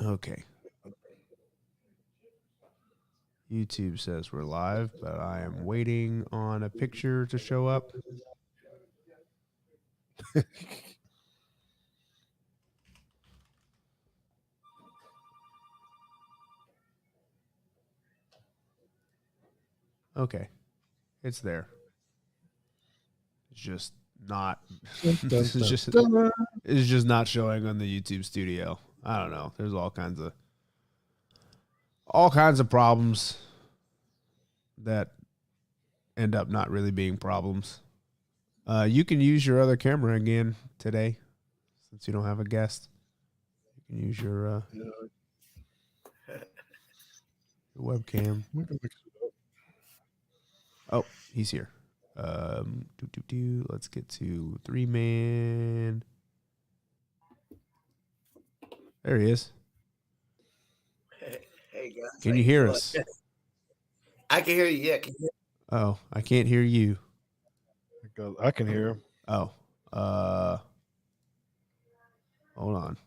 Okay. YouTube says we're live, but I am waiting on a picture to show up. Okay. It's there. It's just not this is just it's just not showing on the YouTube studio. I don't know. There's all kinds of problems that end up not really being problems. You can use your other camera again today since you don't have a guest. You can use your webcam. Oh, he's here. Let's get to 3-man. There he is. Hey guys. Can you hear us? I can hear you. Yeah. Oh, I can't hear you. I can hear him. Oh, hold on.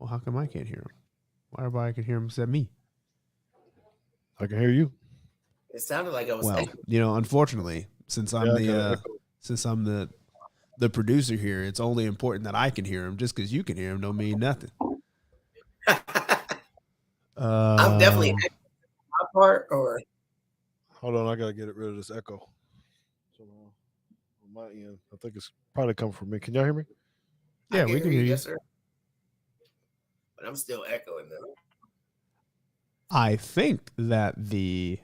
Well, how come I can't hear him? Why everybody can hear him except me? I can hear you. It sounded like I was. Well, unfortunately, since I'm the producer here, it's only important that I can hear him. Just because you can hear him don't mean nothing. I'm definitely my part. Or hold on, I gotta get rid of this echo. So on my end, I think it's probably coming from me. Can y'all hear me? Yeah, we can hear you. Yes, sir. But I'm still echoing though. I think that the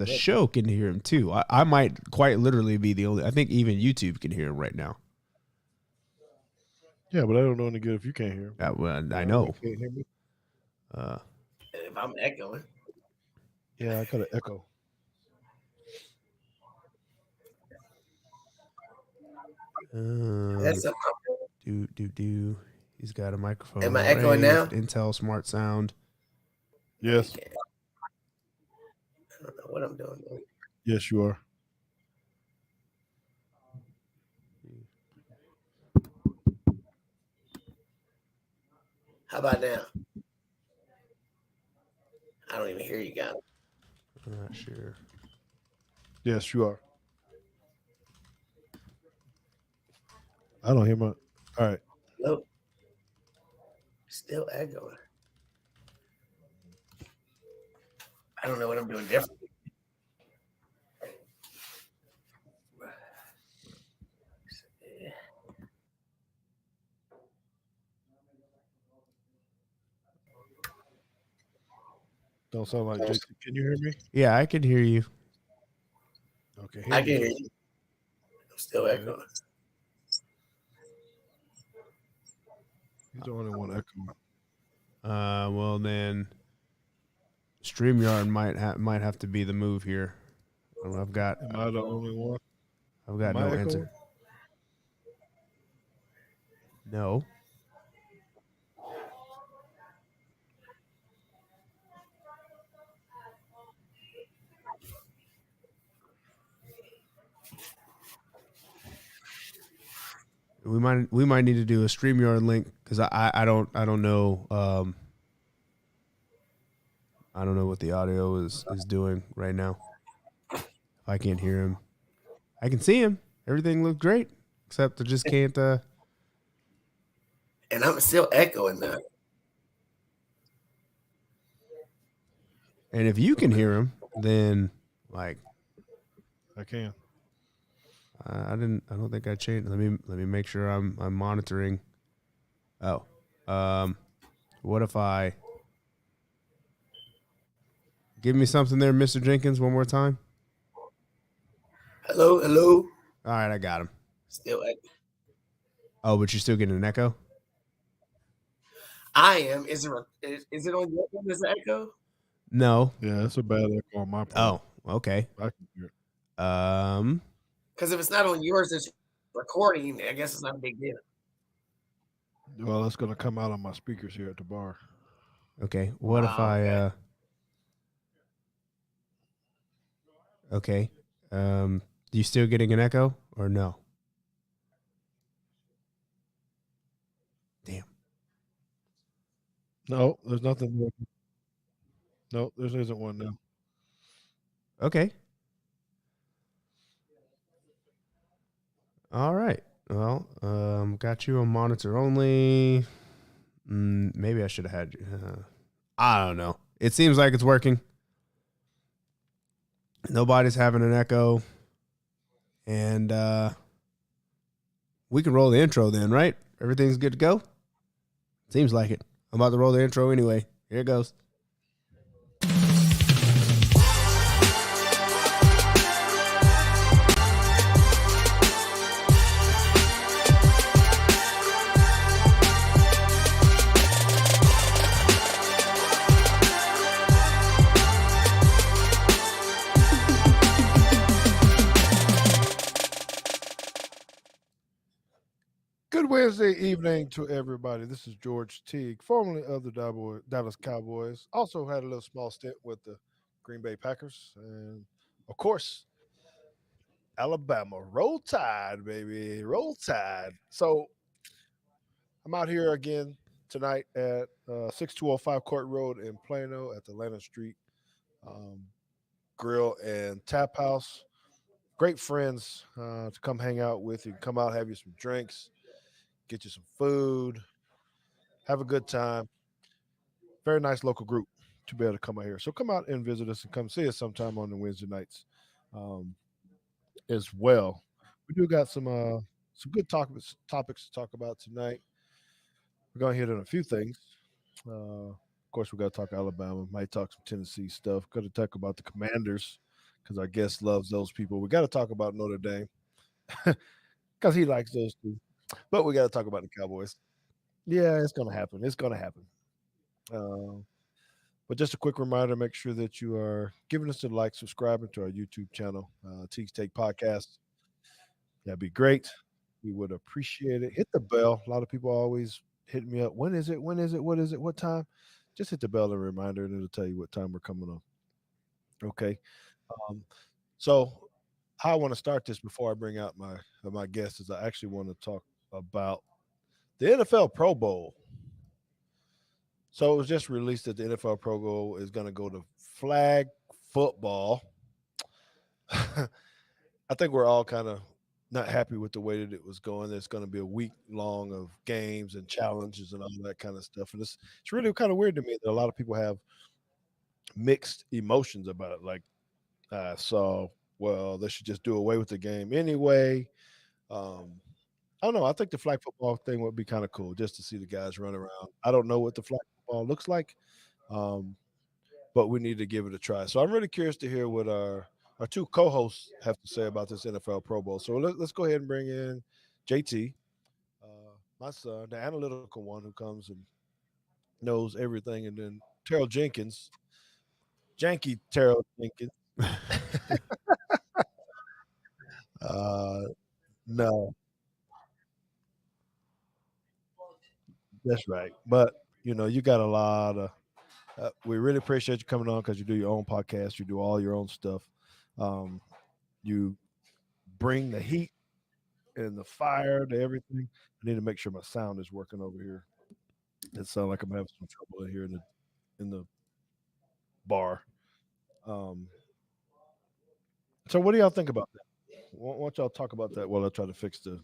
show can hear him too. I might quite literally be the only. I think even YouTube can hear him right now. Yeah, but I don't know any good if you can't hear him. Well, I know. You can't hear me. If I'm echoing. Yeah, I got an echo. That's a He's got a microphone. Am I echoing now? Intel Smart Sound. Yes. I don't know what I'm doing. Yes, you are. How about now? I don't even hear you guys. I'm not sure. Yes, you are. I don't hear my. All right. Nope. Still echoing. I don't know what I'm doing differently. Don't sound like Jason. Can you hear me? Yeah, I can hear you. Okay. I can hear you. I'm still echoing. He's the only one echoing. Well then, StreamYard might have to be the move here. I've got. Am I the only one? I've got no answer. No. We might need to do a StreamYard link because I don't know I don't know what the audio is doing right now. I can't hear him. I can see him. Everything looks great, except I just can't. And I'm still echoing though. And if you can hear him, then like I can. I don't think I changed. Let me make sure I'm monitoring. Oh, what if I give me something there, Mr. Jenkins, one more time? Hello. All right, I got him. Still echoing. Oh, but you're still getting an echo? I am. Is it on your end? Is it echo? No. Yeah, that's a bad echo on my part. Oh, okay. I can hear it. Because if it's not on yours, it's recording. I guess it's not a big deal. Well, it's going to come out on my speakers here at the bar. Okay. What if I? Okay. You still getting an echo or no? Damn. No, there's nothing. No, there isn't one now. Okay. All right. Well, got you on monitor only. Maybe I should have had you. I don't know. It seems like it's working. Nobody's having an echo. And we can roll the intro then, right? Everything's good to go? Seems like it. I'm about to roll the intro anyway. Here it goes. Good Wednesday evening to everybody. This is George Teague, formerly of the Dallas Cowboys. Also had a little small stint with the Green Bay Packers. And, of course, Alabama. Roll Tide, baby. Roll Tide. So I'm out here again tonight at 6205 Court Road in Plano at the Atlanta Street Grill and Tap House. Great friends to come hang out with. You can come out, have you some drinks, get you some food, have a good time. Very nice local group to be able to come out here. So come out and visit us and come see us sometime on the Wednesday nights as well. We do got some good topics to talk about tonight. We're going to hit on a few things. Of course, we got to talk Alabama. Might talk some Tennessee stuff. Got to talk about the Commanders because our guest loves those people. We got to talk about Notre Dame because he likes those two. But we got to talk about the Cowboys. Yeah, it's going to happen. It's going to happen. But just a quick reminder, make sure that you are giving us a like, subscribing to our YouTube channel, Teague's Take Podcast. That'd be great. We would appreciate it. Hit the bell. A lot of people always hit me up. When is it? When is it? What is it? What time? Just hit the bell and reminder, and it'll tell you what time we're coming on. Okay. So how I want to start this before I bring out my guests is I actually want to talk about the NFL Pro Bowl. So it was just released that the NFL Pro Bowl is going to go to flag football. I think we're all kind of not happy with the way that it was going. There's going to be a week long of games and challenges and all that kind of stuff. And it's really kind of weird to me that a lot of people have mixed emotions about it. Like, well, they should just do away with the game anyway. I don't know. I think the flag football thing would be kind of cool just to see the guys run around. I don't know what the flag football looks like, but we need to give it a try. So I'm really curious to hear what our two co-hosts have to say about this NFL Pro Bowl. So let's go ahead and bring in JT, my son, the analytical one who comes and knows everything, and then Terrell Jenkins, janky Terrell Jenkins. No. That's right. But, you got a lot of we really appreciate you coming on because you do your own podcast. You do all your own stuff. You bring the heat and the fire to everything. I need to make sure my sound is working over here. It sounds like I'm having some trouble in here in the bar. So what do y'all think about that? Why don't y'all talk about that while I try to fix the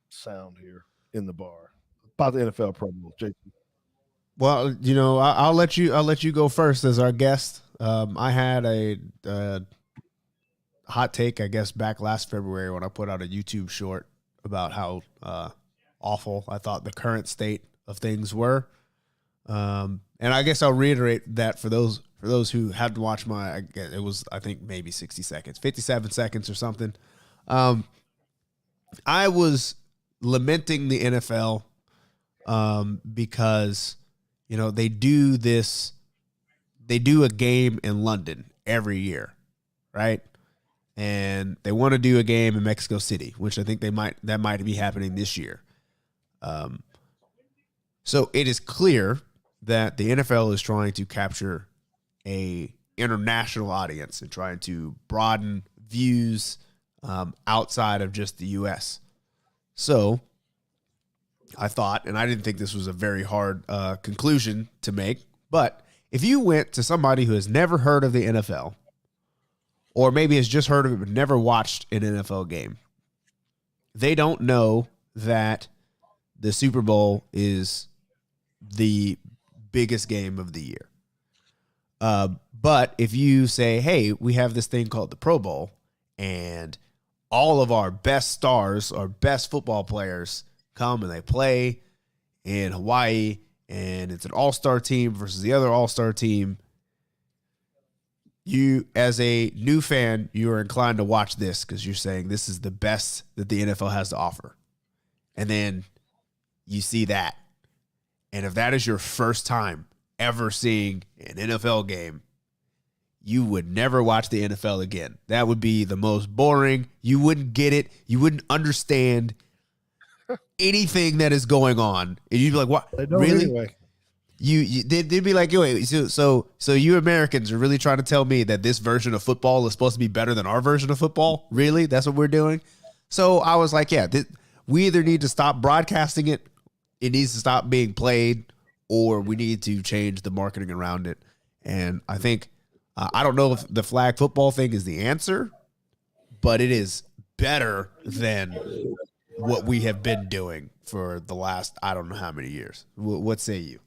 sound here in the bar? About the NFL Pro Bowl, JT. Well, I'll let you go first as our guest. I had a hot take, I guess, back last February when I put out a YouTube short about how awful I thought the current state of things were. And I guess I'll reiterate that for those who hadn't watched it was, I think, maybe 60 seconds, 57 seconds or something. I was lamenting the NFL because, they do a game in London every year, right? And they want to do a game in Mexico City, which I think that might be happening this year. So it is clear that the NFL is trying to capture a international audience and trying to broaden views outside of just the U.S. So I thought, and I didn't think this was a very hard conclusion to make, but if you went to somebody who has never heard of the NFL, or maybe has just heard of it but never watched an NFL game, they don't know that the Super Bowl is the biggest game of the year. But if you say, hey, we have this thing called the Pro Bowl, and all of our best stars, our best football players come and they play in Hawaii, and it's an all-star team versus the other all-star team, you, as a new fan, you are inclined to watch this because you're saying this is the best that the NFL has to offer. And then you see that. And if that is your first time ever seeing an NFL game, you would never watch the NFL again. That would be the most boring. You wouldn't get it. You wouldn't understand anything that is going on. And you'd be like, what? Really? Anyway. They'd be like, wait, so you Americans are really trying to tell me that this version of football is supposed to be better than our version of football? Really? That's what we're doing? So I was like, yeah, we either need to stop broadcasting it, it needs to stop being played, or we need to change the marketing around it. And I think, I don't know if the flag football thing is the answer, but it is better than what we have been doing for the last, I don't know how many years. What say you?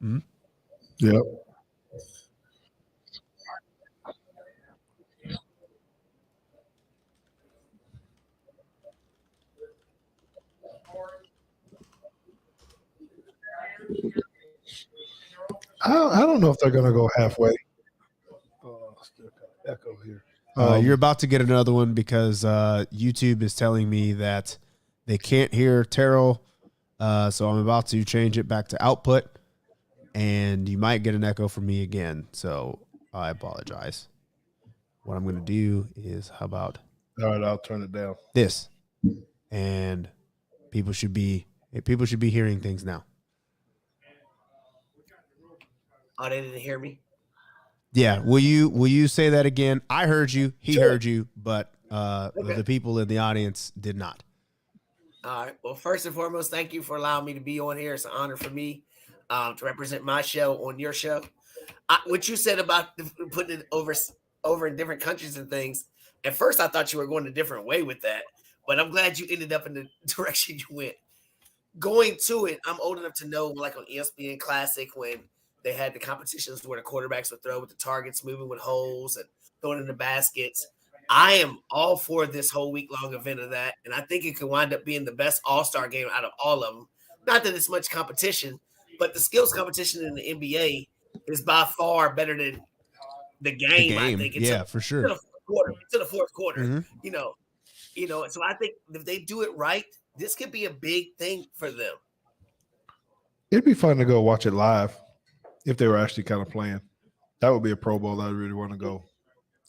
Mm-hmm. Yep. I don't know if they're going to go halfway. Oh, still got echo here. You're about to get another one because YouTube is telling me that they can't hear Terrell. So I'm about to change it back to output, and you might get an echo from me again. So I apologize. What I'm going to do is, how about? All right, I'll turn it down. This, and people should be hearing things now. Oh, they didn't hear me? Yeah. Will you say that again? I heard you. He heard you, but the people in the audience did not. All right. Well, first and foremost, thank you for allowing me to be on here. It's an honor for me to represent my show on your show. What you said about putting it over in different countries and things, at first I thought you were going a different way with that, but I'm glad you ended up in the direction you went. Going to it, I'm old enough to know, like on ESPN Classic, when they had the competitions where the quarterbacks would throw with the targets moving with holes and throwing in the baskets. I am all for this whole week-long event of that, and I think it could wind up being the best all-star game out of all of them. Not that it's much competition, but the skills competition in the NBA is by far better than the game. I think. For sure. To the fourth quarter, mm-hmm. you know. So I think if they do it right, this could be a big thing for them. It'd be fun to go watch it live if they were actually kind of playing. That would be a Pro Bowl I really want to go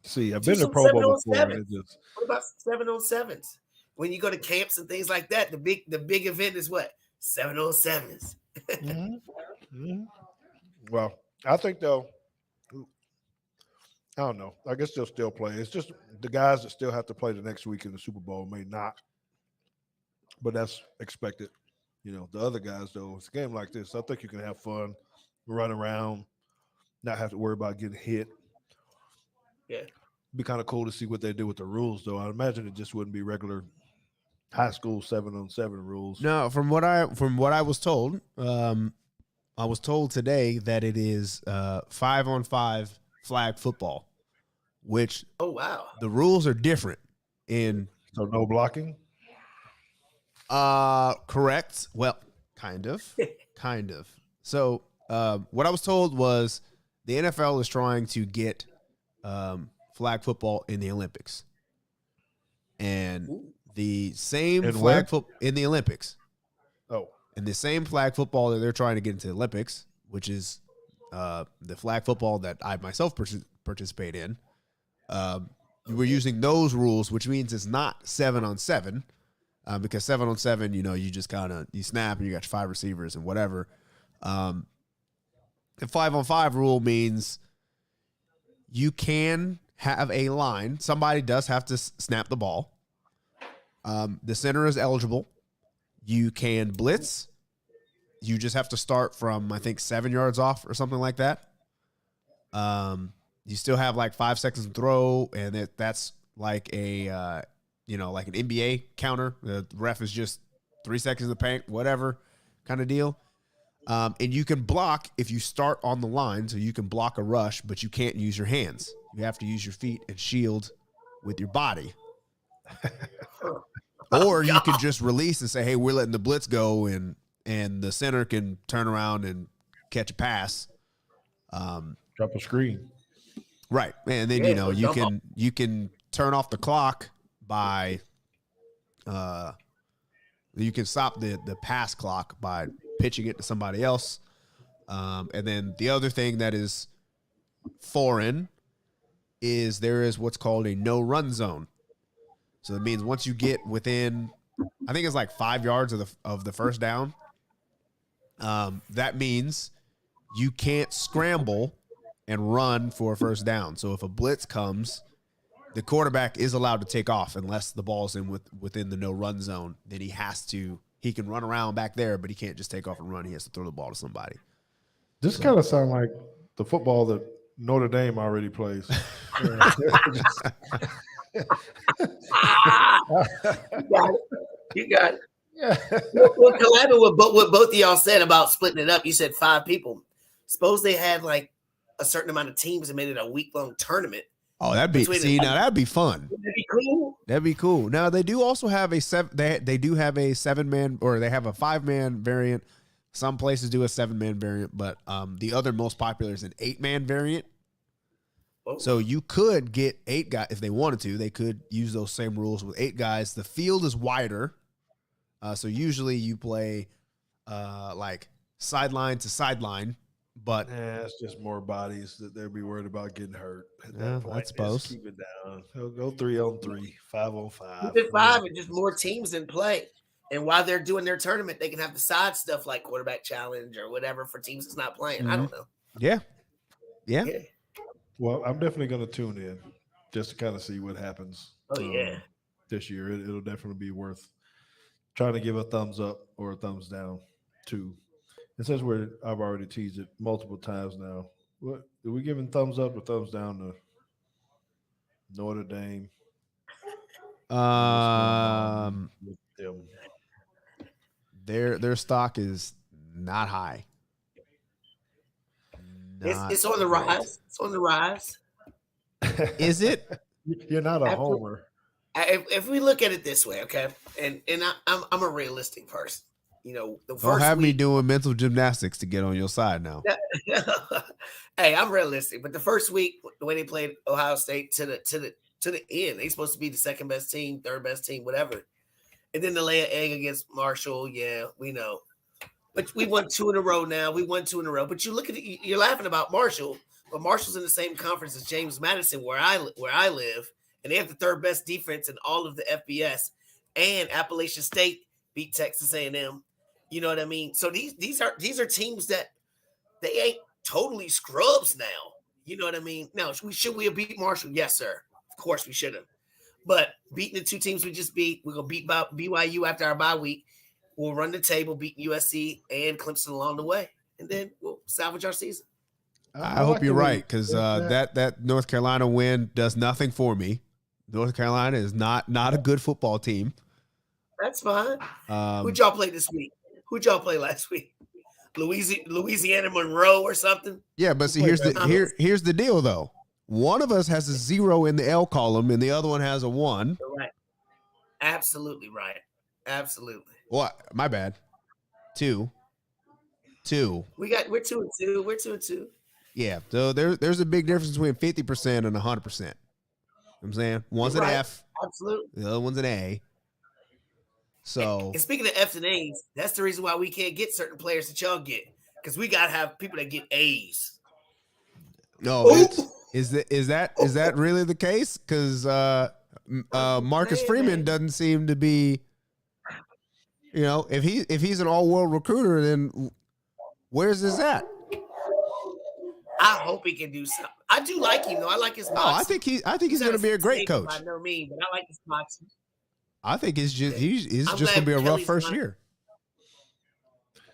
see. I've been to Pro Bowl before. What about 7-on-7s? When you go to camps and things like that, the big event is what? 7-on-7s. Mm-hmm. Mm-hmm. Well, I think though, I don't know. I guess they'll still play. It's just the guys that still have to play the next week in the Super Bowl may not, but that's expected. You know, the other guys though, it's a game like this. I think you can have fun, run around, not have to worry about getting hit. Yeah. It'd be kind of cool to see what they do with the rules, though. I imagine it just wouldn't be regular high school 7-on-7 rules. No, from what I was told, I was told today that it is 5-on-5 flag football, which the rules are different. So no blocking. Correct. Well, Kind of. So what I was told was the NFL is trying to get flag football in the Olympics. And the same And flag football in the Olympics. Oh, And the same flag football that they're trying to get into the Olympics, which is the flag football that I myself participate in. We're using those rules, which means it's not 7-on-7, because 7-on-7, you just kind of you snap and you got your 5 receivers and whatever. The 5-on-5 rule means you can have a line. Somebody does have to snap the ball. The center is eligible. You can blitz. You just have to start from, I think, 7 yards off or something like that. You still have like 5 seconds to throw, and that's like a, like an NBA counter. The ref is just 3 seconds in the paint, whatever kind of deal. And you can block if you start on the line, so you can block a rush, but you can't use your hands. You have to use your feet and shield with your body. Or you can just release and say, hey, we're letting the blitz go, and the center can turn around and catch a pass. drop a screen. Right. And then, you can turn off the clock by you can stop the pass clock by pitching it to somebody else. And then the other thing that is foreign is there is what's called a no-run zone. So it means once you get within, I think it's like 5 yards of the first down, that means you can't scramble and run for a first down. So if a blitz comes, the quarterback is allowed to take off unless the ball's within the no-run zone. Then he can run around back there, but he can't just take off and run. He has to throw the ball to somebody. This kind of sounds like the football that Notre Dame already plays. You got it. Yeah. Well, collabing with what both of y'all said about splitting it up, you said 5 people. Suppose they had like a certain amount of teams and made it a week-long tournament. Oh, that'd be fun. That'd be cool. That'd be cool. Now they do also have a they do have a 7-man, or they have a 5-man variant. Some places do a 7-man variant, but the other most popular is an 8-man variant. Oh. So you could get 8 guys if they wanted to. They could use those same rules with 8 guys. The field is wider, so usually you play like sideline to sideline. But it's just more bodies that they'll be worried about getting hurt. At that point, I suppose. Keep it down. Go 3-on-3, 5-on-5. Keep it 5 and just more teams in play. And while they're doing their tournament, they can have the side stuff like quarterback challenge or whatever for teams that's not playing. Mm-hmm. I don't know. Yeah. Well, I'm definitely going to tune in just to kind of see what happens. Oh, yeah. This year, it'll definitely be worth trying to give a thumbs up or a thumbs down to. And since I've already teased it multiple times now, what are we giving thumbs up or thumbs down to Notre Dame? Their stock is not high. It's on the rise. It's on the rise. Is it? You're not a homer. If we look at it this way, okay, and I'm a realistic person. The first Don't have me doing mental gymnastics to get on your side now. Hey, I'm realistic, but the first week when they played Ohio State to the end, they supposed to be the second best team, third best team, whatever. And then to lay an egg against Marshall, yeah, we know. But we won 2 in a row now. But you look at it, you're laughing about Marshall, but Marshall's in the same conference as James Madison, where I live, and they have the third best defense in all of the FBS. And Appalachian State beat Texas A&M. You know what I mean? So these are teams that they ain't totally scrubs now. You know what I mean? Now, should we have beat Marshall? Yes, sir. Of course we should have. But beating the 2 teams we just beat, we're gonna beat BYU after our bye week. We'll run the table, beat USC and Clemson along the way, and then we'll salvage our season. I hope you're right, because that North Carolina win does nothing for me. North Carolina is not a good football team. That's fine. Who'd y'all play this week? Who'd y'all play last week? Louisiana Monroe or something? Yeah, but see, here's the deal, though. One of us has a 0 in the L column, and the other one has a 1. You're right. Absolutely right. Absolutely. What? My bad. Two. We're 2-2. We're 2-2. Yeah. So there's a big difference between 50% and 100%. You know what I'm saying? One's You're an right. F, Absolutely. the other one's an A. So And speaking of F's and A's, that's the reason why we can't get certain players that y'all get, because we gotta have people that get A's. no, is that really the case? Because Marcus Freeman doesn't seem to be. You know, if he's an all-world recruiter, then where's this at? I hope he can do something. I do like him though. I like his moxie. I think he's going to be a great coach. By no means, but I like his moxie. I think he's just going to be a rough first year.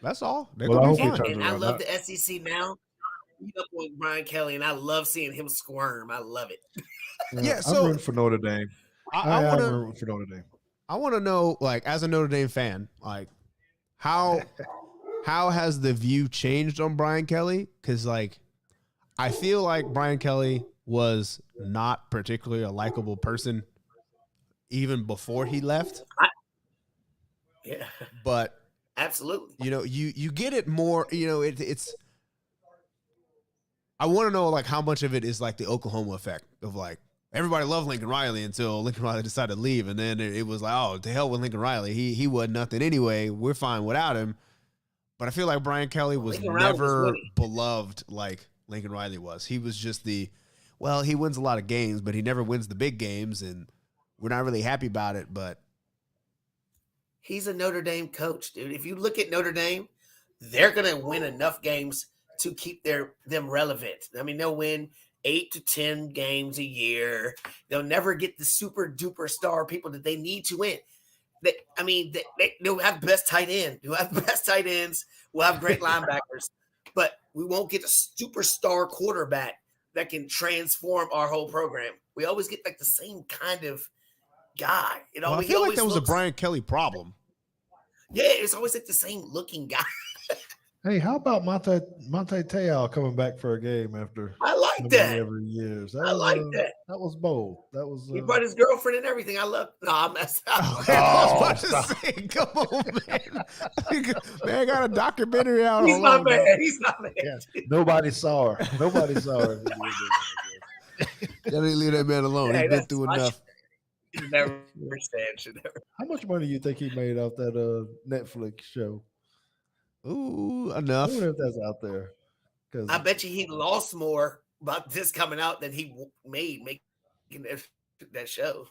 That's all. They're going to be fine. And I love the SEC now. Beat up with Brian Kelly, and I love seeing him squirm. I love it. Yeah, so I'm rooting for Notre Dame. I'm rooting for Notre Dame. I want to know, like, as a Notre Dame fan, like, how has the view changed on Brian Kelly? Because, like, I feel like Brian Kelly was not particularly a likable person even before he left. Yeah, but absolutely. You know, you get it more. You know, it's. I want to know, like, how much of it is like the Oklahoma effect of, like, everybody loved Lincoln Riley until Lincoln Riley decided to leave, and then it was like, oh, to hell with Lincoln Riley. He wasn't nothing anyway. We're fine without him. But I feel like Brian Kelly was never beloved like Lincoln Riley was. He was just he wins a lot of games, but he never wins the big games, and we're not really happy about it. But he's a Notre Dame coach, dude. If you look at Notre Dame, they're gonna win enough games to keep them relevant. I mean, they'll win 8 to 10 games a year. They'll never get the super duper star people that they need to win. They'll have the best tight end. They'll have the best tight ends. We'll have great linebackers, but we won't get a superstar quarterback that can transform our whole program. We always get like the same kind of guy. I feel like that was a Brian Kelly problem. Yeah, it's always like the same looking guy. Hey, how about Monte Te'o coming back for a game after? I like that. Every year. I like that. That was bold. That was. He brought his girlfriend and everything. I love. No, I messed up. I was about to say, come on, man. Man, got a documentary out. He's my man. He's my man. Yeah. Nobody saw her. Nobody saw her. Gotta leave that man alone. He's been through enough. Should never stand. How much money do you think he made off that Netflix show? Ooh, enough. I wonder if that's out there. I bet you he lost more about this coming out than he made making that show.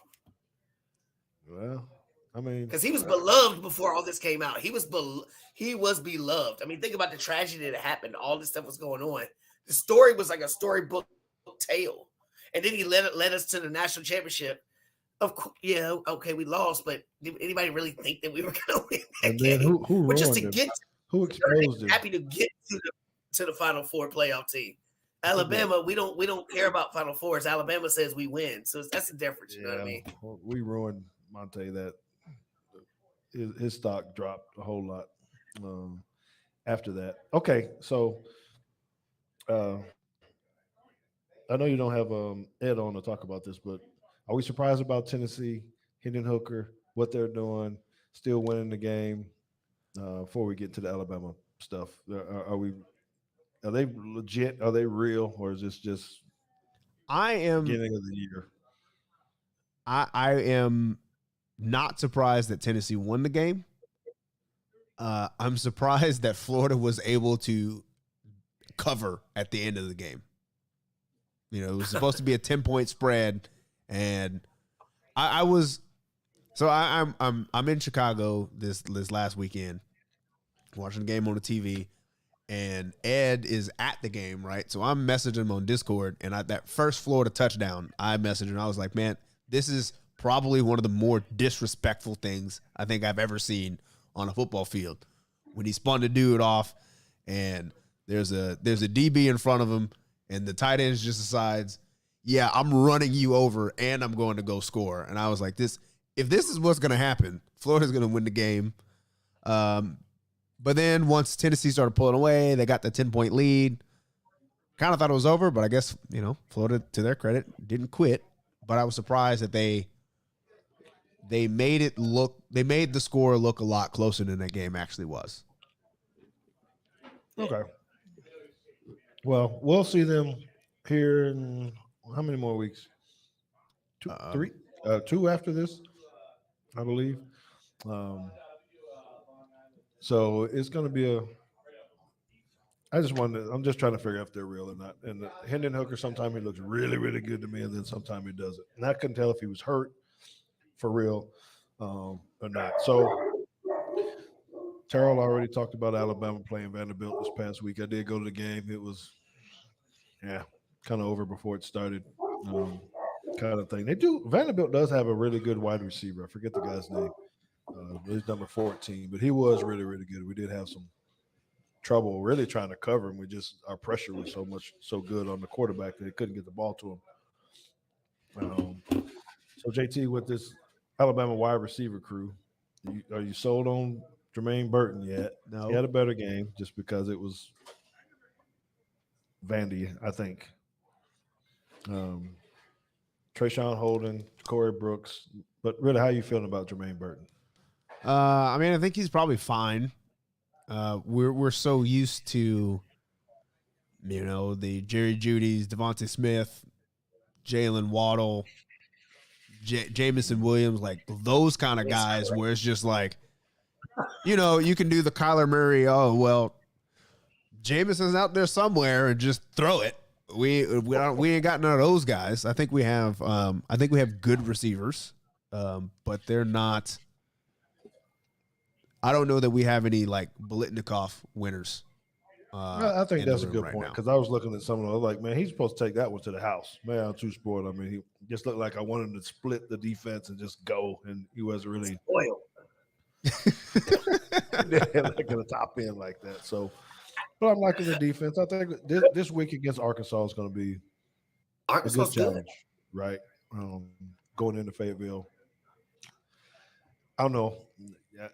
Well, I mean, because he was beloved before all this came out. He was beloved. I mean, think about the tragedy that happened. All this stuff was going on. The story was like a storybook tale, and then he led us to the national championship. Of course, yeah, okay, we lost, but did anybody really think that we were going to win that and then game? Who ruined just to him? get Who exposed him? Happy to get to the Final Four playoff team. Alabama, we don't care about Final Fours. Alabama says we win, so that's the difference. You know what I mean? We ruined Monte. That his stock dropped a whole lot after that. Okay, so I know you don't have Ed on to talk about this, but are we surprised about Tennessee, Hendon Hooker, what they're doing, still winning the game? Before we get to the Alabama stuff, are they legit? Are they real, or is this just beginning of the year? I am not surprised that Tennessee won the game. I'm surprised that Florida was able to cover at the end of the game. You know, it was supposed to be a 10-point spread, and I'm in Chicago this last weekend, watching the game on the TV, and Ed is at the game, right? So I'm messaging him on Discord, and that first Florida touchdown, I messaged him. I was like, man, this is probably one of the more disrespectful things I think I've ever seen on a football field. When he spun the dude off, and there's a DB in front of him, and the tight end just decides, yeah, I'm running you over, and I'm going to go score. And I was like, if this is what's going to happen, Florida's going to win the game. But then once Tennessee started pulling away, they got the 10-point lead. Kind of thought it was over, but I guess, Florida, to their credit, didn't quit. But I was surprised that they made the score look a lot closer than that game actually was. Okay. Well, we'll see them here in how many more weeks? Two, three, 2 after this, I believe. Um, so it's going to be a. I just wonder. I'm just trying to figure out if they're real or not. And Hendon Hooker, sometimes he looks really, really good to me, and then sometimes he doesn't. And I couldn't tell if he was hurt for real or not. So Terrell already talked about Alabama playing Vanderbilt this past week. I did go to the game. It was, kind of over before it started, kind of thing. Vanderbilt does have a really good wide receiver. I forget the guy's name. He's number 14, but he was really, really good. We did have some trouble really trying to cover him. Our pressure was so good on the quarterback that they couldn't get the ball to him. So JT, with this Alabama wide receiver crew, are you sold on Jermaine Burton yet? No. He had a better game just because it was Vandy, I think. Trayshawn Holden, Corey Brooks, but really, how you feeling about Jermaine Burton? I mean, I think he's probably fine. We're so used to, the Jerry Jeudy's, Devontae Smith, Jalen Waddle, Jamison Williams, like those kind of guys, where it's just like, you can do the Kyler Murray. Oh well, Jamison's out there somewhere, and just throw it. We ain't got none of those guys. I think we have good receivers, but they're not. I don't know that we have any like Biletnikoff winners. I think that's a good point, now. because I was looking at some of them, like, man, he's supposed to take that one to the house. Man, I'm too spoiled. I mean, he just looked like I wanted him to split the defense and just go, and he wasn't really Spoiled. like at the top end like that. So, but I'm liking the defense. I think this week against Arkansas is going to be a good challenge, right? Going into Fayetteville. I don't know.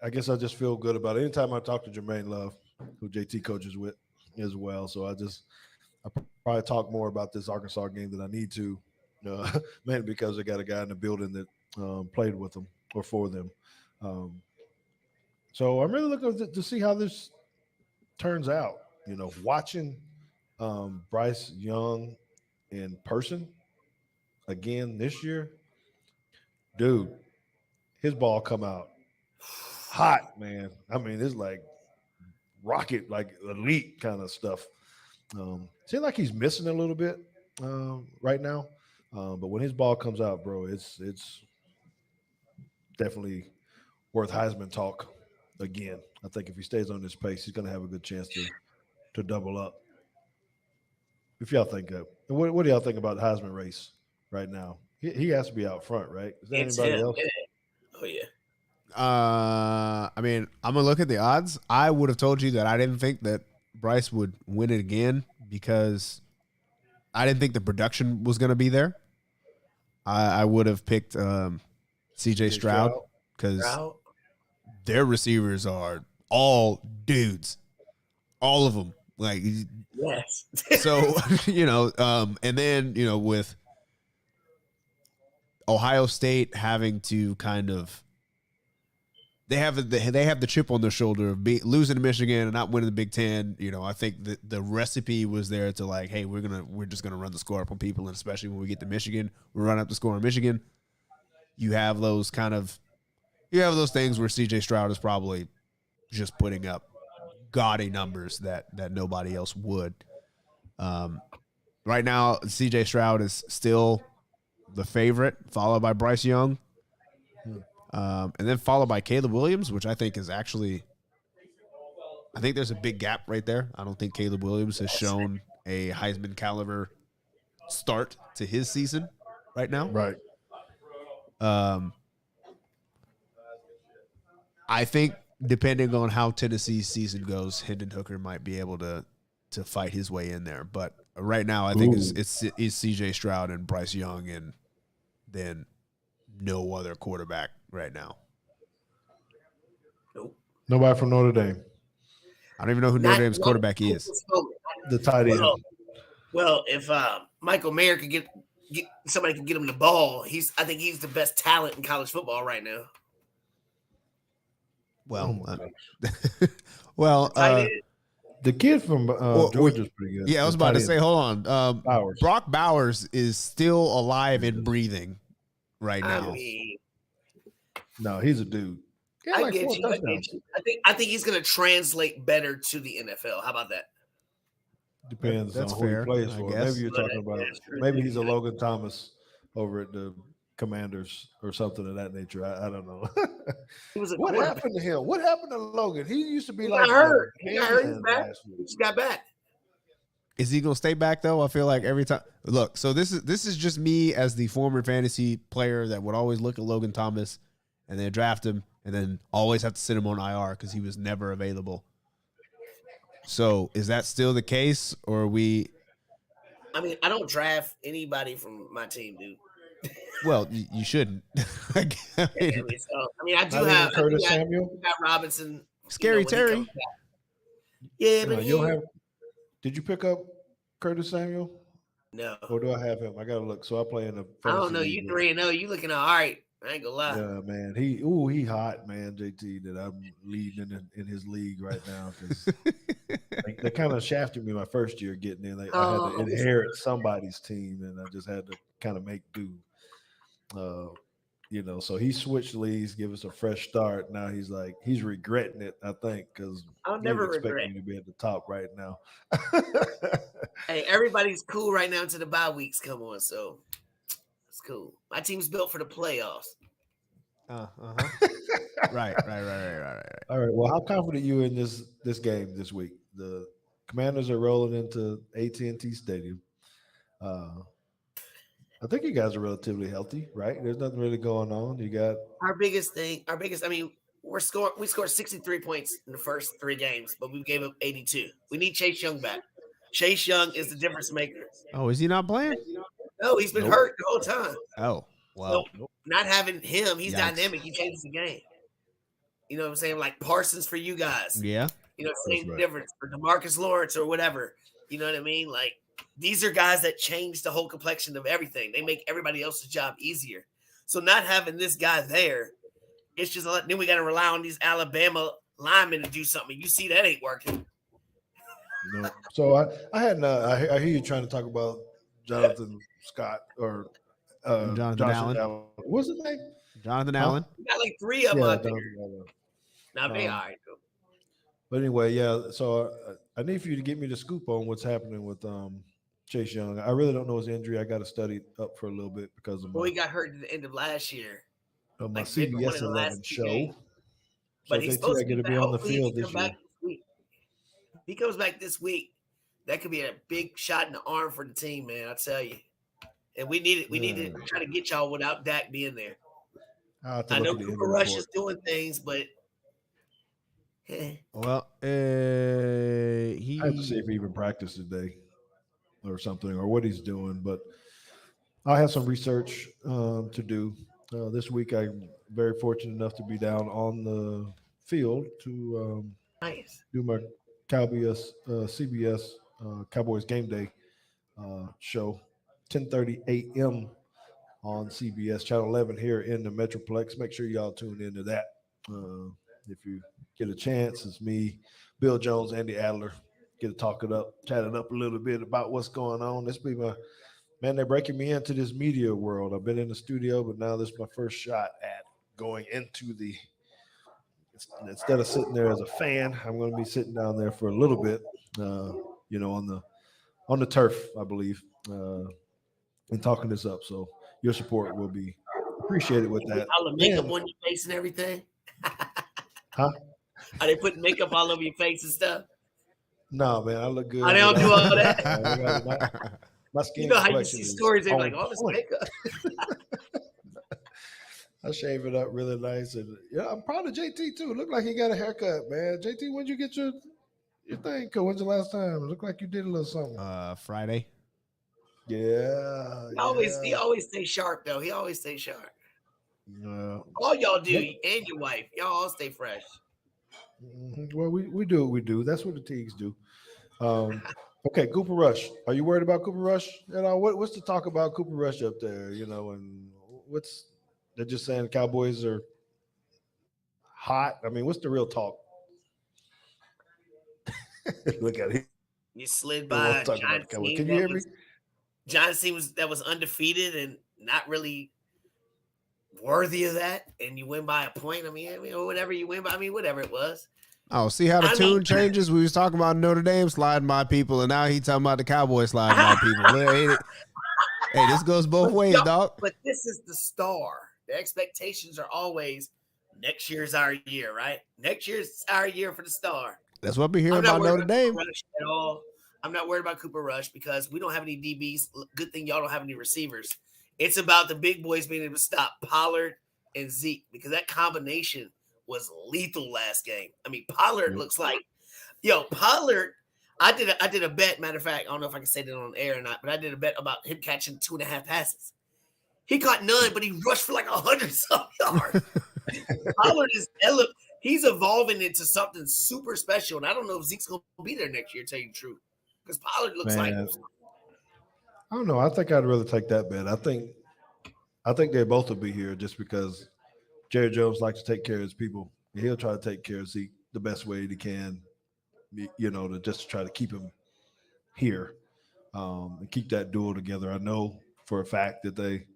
I guess I just feel good about it. Anytime I talk to Jermaine Love, who JT coaches with as well, so I probably talk more about this Arkansas game than I need to, mainly because I got a guy in the building that played with them or for them. So I'm really looking to see how this turns out. Watching Bryce Young in person again this year, dude, his ball come out hot, man. I mean, it's like rocket, like elite kind of stuff. Seems like he's missing a little bit right now, but when his ball comes out, bro, it's definitely worth Heisman talk again. I think if he stays on this pace, he's going to have a good chance to double up. If y'all think of what do y'all think about the Heisman race right now? He has to be out front, right? Is there anybody else? Oh yeah. I mean, I'm gonna look at the odds. I would have told you that I didn't think that Bryce would win it again because I didn't think the production was gonna be there. I would have picked CJ Stroud because their receivers are all dudes, all of them. Like, yes. So and then with Ohio State having to kind of. They have the chip on their shoulder of losing to Michigan and not winning the Big Ten. I think that the recipe was there to like, hey, we're just gonna run the score up on people, and especially when we get to Michigan, we run up the score on Michigan. You have those things where CJ Stroud is probably just putting up gaudy numbers that nobody else would. Right now, CJ Stroud is still the favorite, followed by Bryce Young. And then followed by Caleb Williams, which I think is actually, I think there's a big gap right there. I don't think Caleb Williams has shown a Heisman caliber start to his season right now. Right. I think depending on how Tennessee's season goes, Hendon Hooker might be able to fight his way in there. But right now, I think it's CJ Stroud and Bryce Young, and then no other quarterback right now. Nope. Nobody from Notre Dame. I don't even know who Notre Dame's quarterback is. The tight end. Well, if Michael Mayer could get somebody could get him the ball, I think he's the best talent in college football right now. Well, The kid from Well, Georgia's pretty good. yeah, I was The about to tight say, end, hold on. Bowers. Brock Bowers is still alive and Yes. breathing right I now. mean, No, he's a dude. He had I like get 4 you. I touchdowns. get you. I think he's going to translate better to the NFL. How about that? Depends That's on who he fair, plays I for. guess. Maybe you're Well, talking about that's true maybe too. he's a Logan Thomas over at the Commanders or something of that nature. I don't know. He was a What quarterback. happened to him? What happened to Logan? He used to be He like got hurt. the He got hurt. He's man back. last He week. just got back. Is he gonna stay back though? I feel like every time. Look, so this is just me as the former fantasy player that would always look at Logan Thomas and then draft him and then always have to sit him on IR because he was never available. So is that still the case, or are we? I mean, I don't draft anybody from my team, dude. Well, you shouldn't. I mean, I do Not even have Curtis Samuel. I got Robinson. Scary when he Terry. comes back. Yeah, but You'll have. Did you pick up Curtis Samuel? no. Or do I have him? I gotta look. So I play in the I fantasy don't know. league You with- 3-0. You looking all right? I ain't gonna lie. Yeah, man. He hot, man. JT that I'm leading in his league right now because they kind of shafted me my first year getting in. Like, I had to inherit somebody's team, and I just had to kind of make do. So he switched leagues, give us a fresh start. Now he's regretting it, I think, because I'll he never was expecting regret. me to be at the top right now. Hey, everybody's cool right now until the bye weeks come on, so it's cool. My team's built for the playoffs. Right. All right. Well, how confident you in this game this week? The Commanders are rolling into AT&T Stadium. I think you guys are relatively healthy, right? There's nothing really going on. You got Our biggest, I mean, we scored 63 points in the first 3 games, but we gave up 82. We need Chase Young back. Chase Young is the difference maker. Oh, is he not playing? No, he's been hurt the whole time. Oh, well. So not having him, he's Yikes. dynamic. He changes the game. You know what I'm saying? Like Parsons for you guys. Yeah. You know, same right. difference for DeMarcus Lawrence or whatever. You know what I mean? Like these are guys that change the whole complexion of everything. They make everybody else's job easier. So not having this guy there, it's just then we got to rely on these Alabama linemen to do something. You see that ain't working. no. So I hear you trying to talk about Jonathan Scott or Jonathan Allen. What's his name? Jonathan Huh? Allen. We got like 3 of them out there. Jonathan Allen. Now they all right though. But anyway, yeah. So I need for you to get me the scoop on what's happening with Chase Young. I really don't know his injury. I got to study up for a little bit because of Well, he got hurt at the end of last year. my like CBS one of the 11 last 2 show. games. So But he's supposed to going be to be on the hopefully field he this come year. back this week. If he comes back this week, that could be a big shot in the arm for the team, man. I tell you. And we need it. We need to try to get y'all without Dak being there. I know Cooper Rush is doing things, but Well, I have to see if he even practiced today or something or what he's doing. But I have some research to do this week. I'm very fortunate enough to be down on the field to nice. do my CBS Cowboys Game Day show, 10:30 a.m. on CBS Channel 11 here in the Metroplex. Make sure y'all tune into that. If you get a chance, it's me, Bill Jones, Andy Adler. Get to talk it up, chat it up a little bit about what's going on. This be my man. They're breaking me into this media world. I've been in the studio, but now this is my first shot at going into the. Instead of sitting there as a fan, I'm going to be sitting down there for a little bit. On the turf, I believe, and talking this up. So your support will be appreciated with that. All the makeup on your face and everything. Huh? Are they putting makeup all over your face and stuff? No, man, I look good. I don't do all that. My skin. You know how you see stories, they're like, all this makeup. I shave it up really nice, and I'm proud of JT too. Look like he got a haircut, man. JT, when'd you get your thing? When's the last time? It looked like you did a little something. Friday. Yeah. He always stay sharp though. He always stay sharp. Yeah. All y'all do, and your wife, y'all all stay fresh. Well, we do what we do. That's what the Teagues do. Okay, Cooper Rush. Are you worried about Cooper Rush at all? What's the talk about Cooper Rush up there? And they're just saying the Cowboys are hot. I mean, what's the real talk? Look at it. You slid He by wants a to talk about the Giants Cowboys. team Can you hear me? that was undefeated and not really worthy of that, and you win by a point. I mean, whatever you win by, I mean, whatever it was. Oh, see how the I tune mean, changes? We was talking about Notre Dame sliding by people, and now he talking about the Cowboys sliding by people. Hey, this goes both ways, dog. but this is the star. The expectations are always next year's our year, right? Next year's our year for the star. That's what we hear I'm not about worried Notre about Dame. Cooper Rush at all. I'm not worried about Cooper Rush because we don't have any DBs. Good thing y'all don't have any receivers. It's about the big boys being able to stop Pollard and Zeke because that combination was lethal last game. I mean, Pollard looks like Pollard. I did a bet. Matter of fact, I don't know if I can say that on air or not, but I did a bet about him catching 2.5 passes. He caught none, but he rushed for like 100-some yards. Pollard he's evolving into something super special, and I don't know if Zeke's gonna be there next year. To tell you the truth, because Pollard looks like. I don't know. I think I'd rather take that bet. I think they both will be here just because Jerry Jones likes to take care of his people. He'll try to take care of Zeke the best way he can, to just try to keep him here and keep that duel together. I know for a fact that they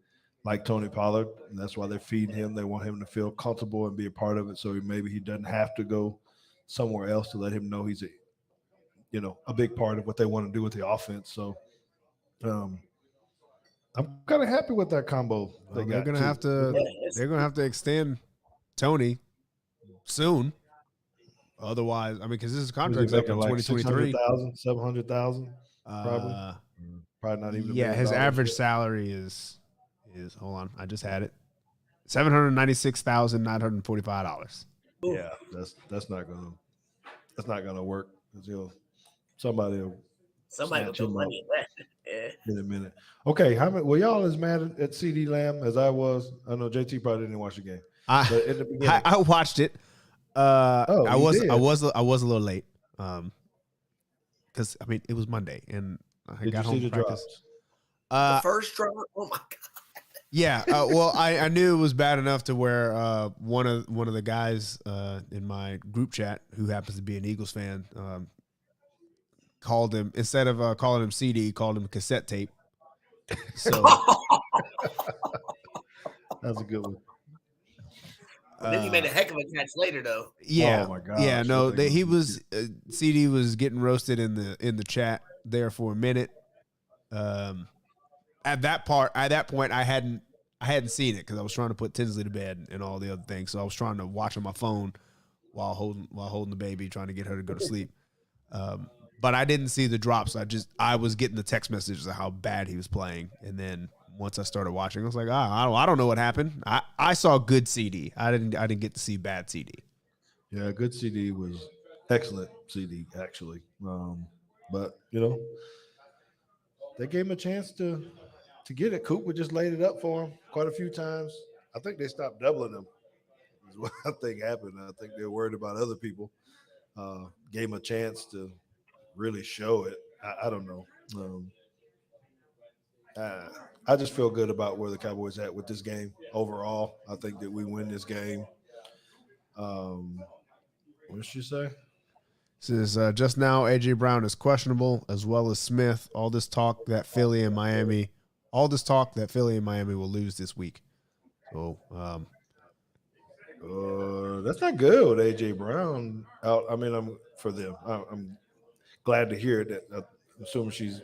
like Tony Pollard, and that's why they're feeding him. They want him to feel comfortable and be a part of it, so maybe he doesn't have to go somewhere else to let him know he's a big part of what they want to do with the offense. So I'm kind of happy with that combo. Well, they're gonna have to extend Tony soon. Otherwise, I mean, because this contract's up in 2023. 700,000, probably. Probably not even. Yeah, his average salary is hold on, I just had it, $796,945. Yeah, that's not gonna work. Somebody will throw money at that. In a minute. Okay, how many? Were y'all as mad at CD Lamb as I was? I know JT probably didn't watch the game. But in the beginning, I watched it. I was did? a little late. Because I mean it was Monday and I got home from practice. The first drop. Oh my god. Yeah. Well, I knew it was bad enough to where one of the guys in my group chat who happens to be an Eagles fan called him, instead of calling him CD, called him cassette tape. So that's a good one. Then he made a heck of a catch later, though. Yeah. Oh my god. Yeah. No, he was CD was getting roasted in the chat there for a minute. At that point, I hadn't seen it because I was trying to put Tinsley to bed and all the other things. So I was trying to watch on my phone while holding the baby, trying to get her to go to sleep. But I didn't see the drops. I was getting the text messages of how bad he was playing, and then once I started watching, I was like, I don't know what happened. I saw good CD. I didn't get to see bad CD. Yeah, good CD was excellent CD actually. But they gave him a chance to get it. Cooper just laid it up for him quite a few times. I think they stopped doubling him. Is what I think happened. I think they were worried about other people. Gave him a chance to really show it. I don't know. I just feel good about where the Cowboys at with this game overall. I think that we win this game. What did she say? Says just now AJ Brown is questionable, as well as Smith. All this talk that Philly and Miami will lose this week. So that's not good with AJ Brown out. I mean, I'm glad to hear that. I'm assuming she's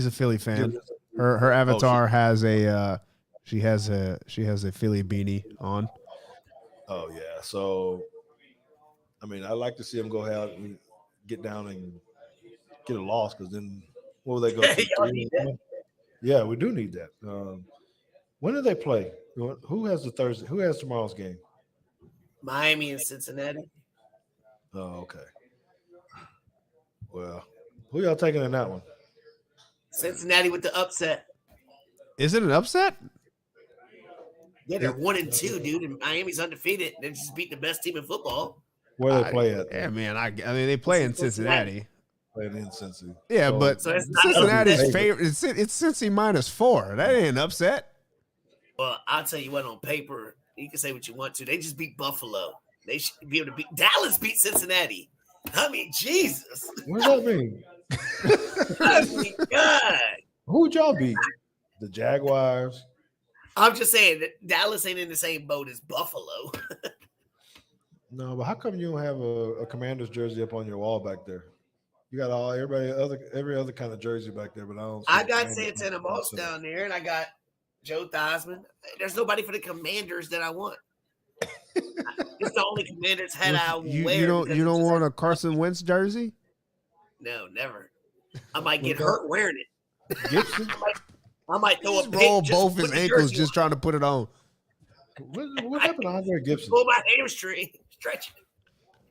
a Philly fan. Her avatar has a she has a Philly beanie on. Oh yeah. So I mean, I'd like to see them go out and get down and get a loss, because then what will they go to? Yeah, we do need that. When do they play? Who has the Thursday? Who has tomorrow's game? Miami and Cincinnati. Oh, okay. Well, who y'all taking in that one? Cincinnati with the upset. Is it an upset? Yeah, they're 1-2, dude, and Miami's undefeated. They just beat the best team in football. Where they play at? Yeah, man. I mean, they play in Cincinnati. Playing in Cincy. Yeah, but Cincinnati's favorite. It's Cincy -4. That ain't an upset. Well, I'll tell you what. On paper, you can say what you want to. They just beat Buffalo. They should be able to beat Dallas. Beat Cincinnati. I mean, Jesus. What does that mean? I mean, God. Who'd y'all beat? The Jaguars. I'm just saying that Dallas ain't in the same boat as Buffalo. No, but how come you don't have a Commanders jersey up on your wall back there? You got every other kind of jersey back there, but I don't see I the got Commanders Santana Moss down there, and I got Joe Theismann. There's nobody for the Commanders that I want. It's the only Commanders hat I will you wear. you don't want a Carson Wentz jersey? No, never. I might get hurt wearing it. Gibson. I might throw a pick. Roll just both put his the ankles jersey just on. trying to put it on. What happened to Andre Gibson? Pull my hamstring, stretch it.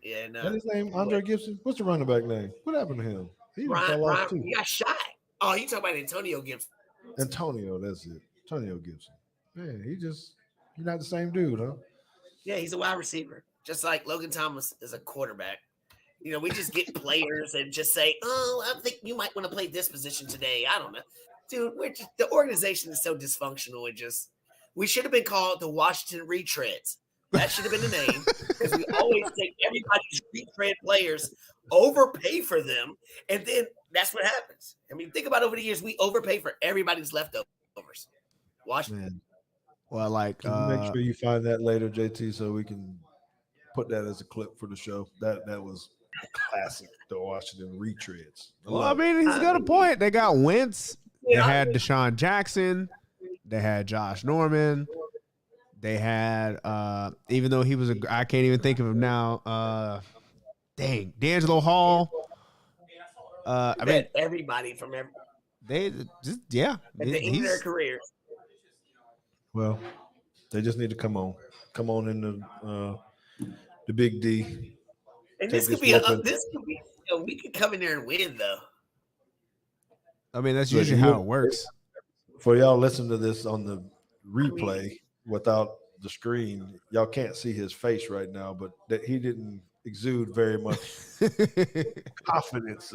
Yeah, Is that no. his name, Andre Gibson? What's the running back name? What happened to him? He even fell off too. He got shot. Oh, you talking about Antonio Gibson? Antonio, that's it. Antonio Gibson. Man, he's not the same dude, huh? Yeah, he's a wide receiver, just like Logan Thomas is a quarterback. You know, we just get players and just say, "Oh, I think you might want to play this position today." I don't know, dude. The organization is so dysfunctional. We should have been called the Washington Retreads. That should have been the name because we always take everybody's retread players, overpay for them, and then that's what happens. I mean, think about over the years, we overpay for everybody's leftovers. Washington. Man, Well, like make sure you find that later, JT, so we can put that as a clip for the show. That was a classic, the Washington Retreads. well, I mean, he's got a point. They got Wentz. They had Deshaun Jackson. They had Josh Norman. They had, even though he was I can't even think of him now. D'Angelo Hall. I mean, everybody from every they just at the end of their careers. Well, they just need to come on in the big D. And this could be we could come in there and win though. I mean, that's usually how it works. For y'all listen to this on the replay without the screen, y'all can't see his face right now, but that he didn't exude very much confidence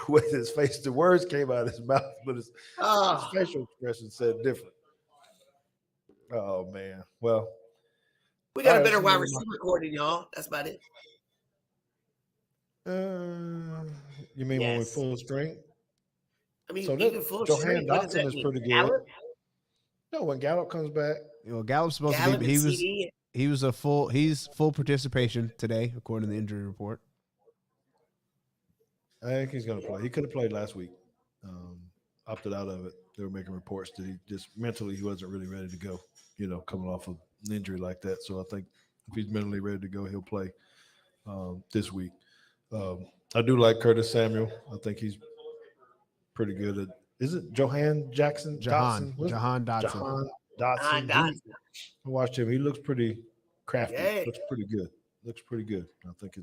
with his face. The words came out of his mouth, but his facial expression said different. Oh man. Well, we got a better wide receiver core than y'all. That's about it. You mean when we're full strength? I mean, so even full Johan strength. Dotson is pretty good. Gallup? No, when Gallup comes back. Gallup's supposed to be. He's full participation today, according to the injury report. I think he's going to play. He could have played last week. Opted out of it. They were making reports that he just mentally he wasn't really ready to go. You know, coming off of an injury like that. So I think if he's mentally ready to go, he'll play this week. I do like Curtis Samuel. I think he's pretty good at. Is it Johan Jackson? Jahan Dotson. Jahan Dotson. I watched him. He looks pretty crafty. Yeah. Looks pretty good. I think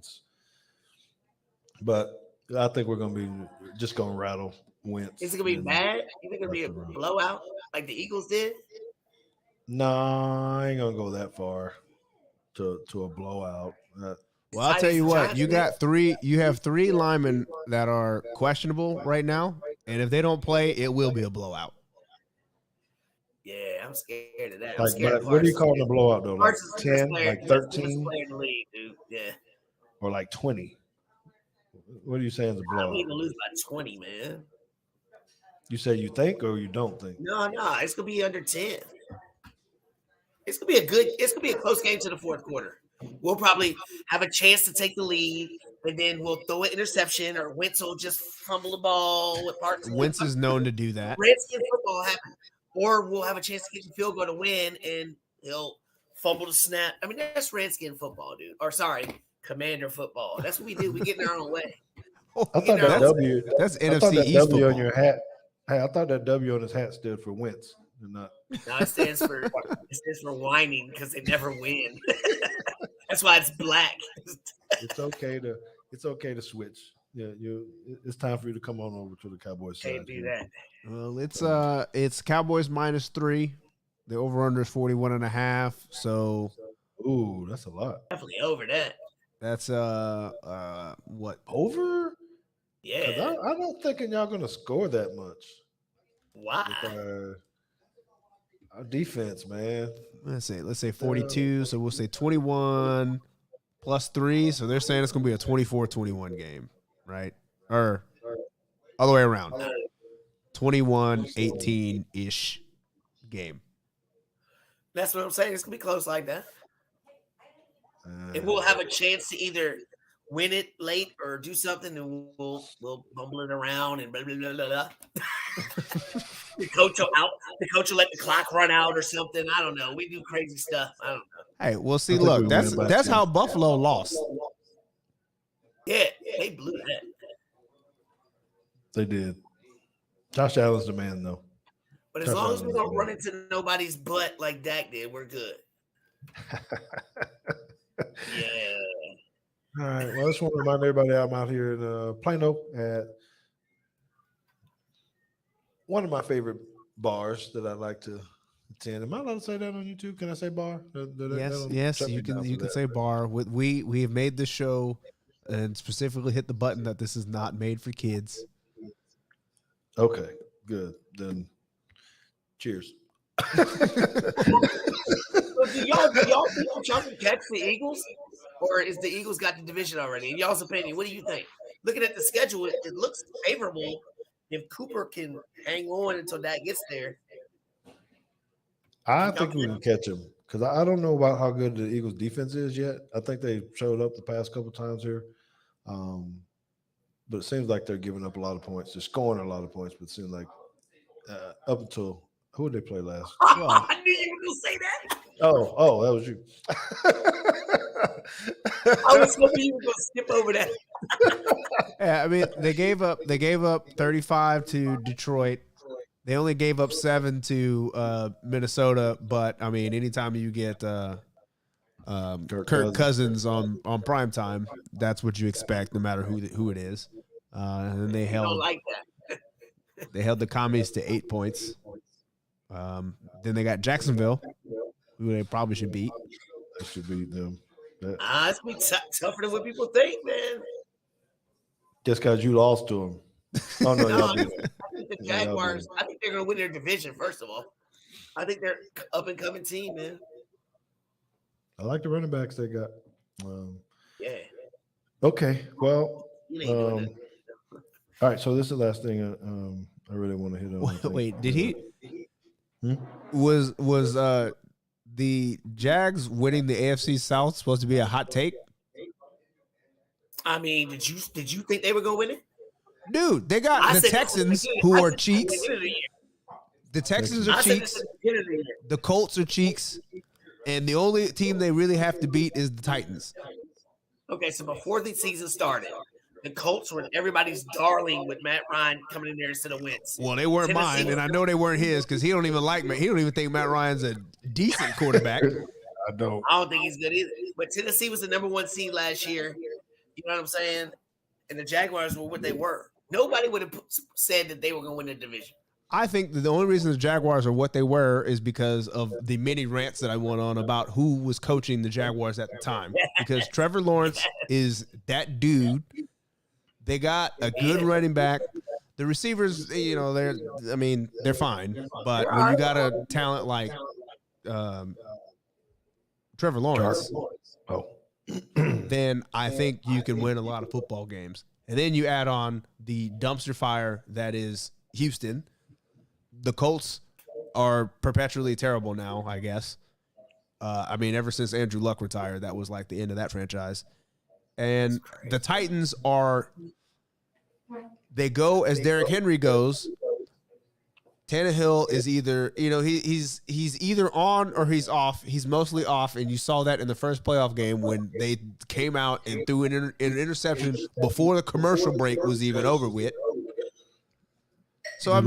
but I think we're going to be just going to rattle Wentz. Is it going to be bad? You think it'll be a blowout like the Eagles did? No, I ain't going to go that far to a blowout. Well, I'll tell you what. You have three linemen that are questionable right now, and if they don't play, it will be a blowout. Yeah, I'm scared of that. What do you call a blowout though? Like 10, like 13, player in the league, dude. Yeah, or like 20. What are you saying is a blowout? I need to lose by 20, man. You say you think or you don't think? No, it's gonna be under 10. It's gonna be a close game to the fourth quarter. We'll probably have a chance to take the lead, and then we'll throw an interception, or Wentz will just fumble the ball with parts. Wentz is known to do that. Redskin football happens. Or we'll have a chance to get the field goal to win, and he'll fumble the snap. I mean, that's Redskin football, dude. Or sorry, Commander football. That's what we do. We get in our own way. I thought that W. That's NFC that East W football. On your hat. Hey, I thought that W on his hat stood for Wentz, and not. No, it stands for whining because they never win. That's why it's black. It's okay to switch. Yeah, it's time for you to come on over to the Cowboys side. Can't do that. Well, it's Cowboys -3. The over/under is 41.5. So, ooh, that's a lot. Definitely over that. That's what over? Yeah, I don't think y'all gonna score that much. Why? Our defense, man. Let's say 42. So we'll say 21. +3. So they're saying it's going to be a 24-21 game, right? Or other way around. 21-18-ish game. That's what I'm saying. It's gonna be close like that, and we'll have a chance to either win it late or do something, and we'll bumble it around and blah blah blah blah. blah. The coach will let the clock run out or something. I don't know. We do crazy stuff. I don't know. Hey, well, see, I think look, we that's win by 10. how Buffalo lost. Yeah, they blew that. They did. Josh Allen's the man, though. But as long as we don't run into nobody's butt like Dak did, we're good. Yeah. All right. Well, I just want to remind everybody I'm out here in Plano at one of my favorite bars that I like to attend. Am I allowed to say that on YouTube? Can I say bar? Yes, you can say bar. We have made this show and specifically hit the button that this is not made for kids. Okay, good. Then cheers. So do y'all think y'all can catch the Eagles? Or is the Eagles got the division already? In y'all's opinion, what do you think? Looking at the schedule, it looks favorable if Cooper can hang on until that gets there. I think we can catch them because I don't know about how good the Eagles defense is yet. I think they showed up the past couple times here. But it seems like they're giving up a lot of points. They're scoring a lot of points, but it seems like up until who did they play last? Well, I knew you were going to say that. Oh, that was you. I was hoping you were going to skip over that. Yeah, I mean, they gave up 35 to Detroit. They only gave up 7 to Minnesota, but I mean, anytime you get Kirk Cousins on prime time, that's what you expect, no matter who it is. And then they held the Commies to 8 points. Then they got Jacksonville, who they probably should beat. They should beat them. It's be tougher than what people think, man. Just because you lost to them. Oh no, y'all beat them. I think the Jaguars. I think they're going to win their division. First of all, I think they're up and coming team, man. I like the running backs they got. Yeah. Okay. Well. All right. So this is the last thing I really want to hit on. Wait, did he? Was the Jags winning the AFC South supposed to be a hot take? I mean, did you think they were going to win it? Dude, they got the Texans, who are cheeks. The Texans are cheeks. The Colts are cheeks. And the only team they really have to beat is the Titans. Okay, so before the season started, the Colts were everybody's darling with Matt Ryan coming in there instead of Wentz. Well, they weren't mine, and I know they weren't his because he don't even like me. He don't even think Matt Ryan's a decent quarterback. I don't think he's good either. But Tennessee was the number 1 seed last year. You know what I'm saying? And the Jaguars were what they were. Nobody would have said that they were going to win the division. I think that the only reason the Jaguars are what they were is because of the many rants that I went on about who was coaching the Jaguars at the time. Because Trevor Lawrence is that dude. They got a good running back. The receivers, they're fine. But when you got a talent like Trevor Lawrence, then I think you can win a lot of football games. And then you add on the dumpster fire that is Houston. The Colts are perpetually terrible now, I guess. Ever since Andrew Luck retired, that was like the end of that franchise. And the Titans they go as Derrick Henry goes. Tannehill is either, he's either on or he's off. He's mostly off, and you saw that in the first playoff game when they came out and threw an interception before the commercial break was even over with. So,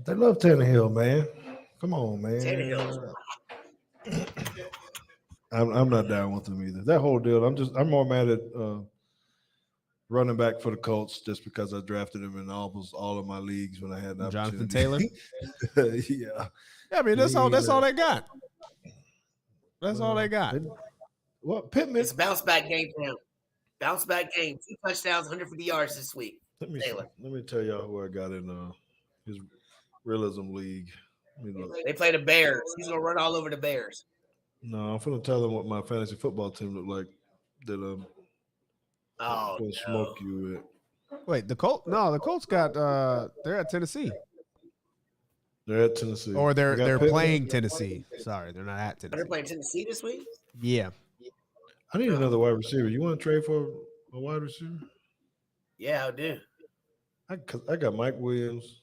they love Tannehill, man. Come on, man. I'm not down with him either. That whole deal, I'm more mad at running back for the Colts just because I drafted him in almost all of my leagues when I had an Jonathan opportunity. Taylor. Yeah. That's all they got. That's all they got. Well, Pittman. It's a bounce back game for him. Bounce back game. 2 touchdowns, 150 yards this week. Let me tell y'all who I got in his realism league. They play the Bears. He's gonna run all over the Bears. No, I'm gonna tell them what my fantasy football team look like. That Oh gonna no. smoke you with. Wait, the Colts? No, the Colts got. They're at Tennessee, They're at Tennessee. or They got they're Pittman. playing Tennessee. Sorry, they're not at They're Tennessee. playing Tennessee this week. Yeah, I need Oh. another wide receiver. You want to trade for a wide receiver? Yeah, I do. I got Mike Williams,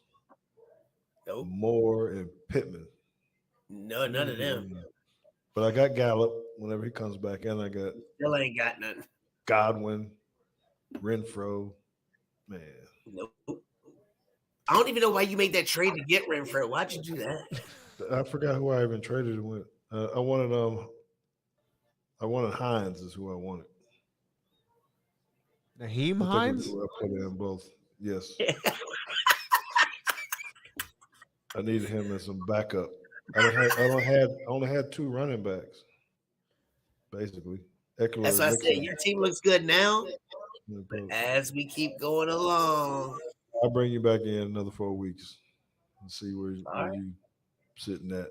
Nope. Moore, and Pittman. No, none of them. But I got Gallup whenever he comes back, and I got Still ain't got nothing. Godwin, Renfro. Man, Nope. I don't even know why you made that trade to get Renfro. Why'd you do that? I forgot who I even traded it with. I wanted Hines is who I wanted. Naheem I think Hines. I put in both. Yes, I needed him as some backup. I only had 2 running backs, basically. Eckler, That's why I said Mixon. your team looks good now. But as we keep going along, I'll bring you back in another 4 weeks and see where right. you sitting at.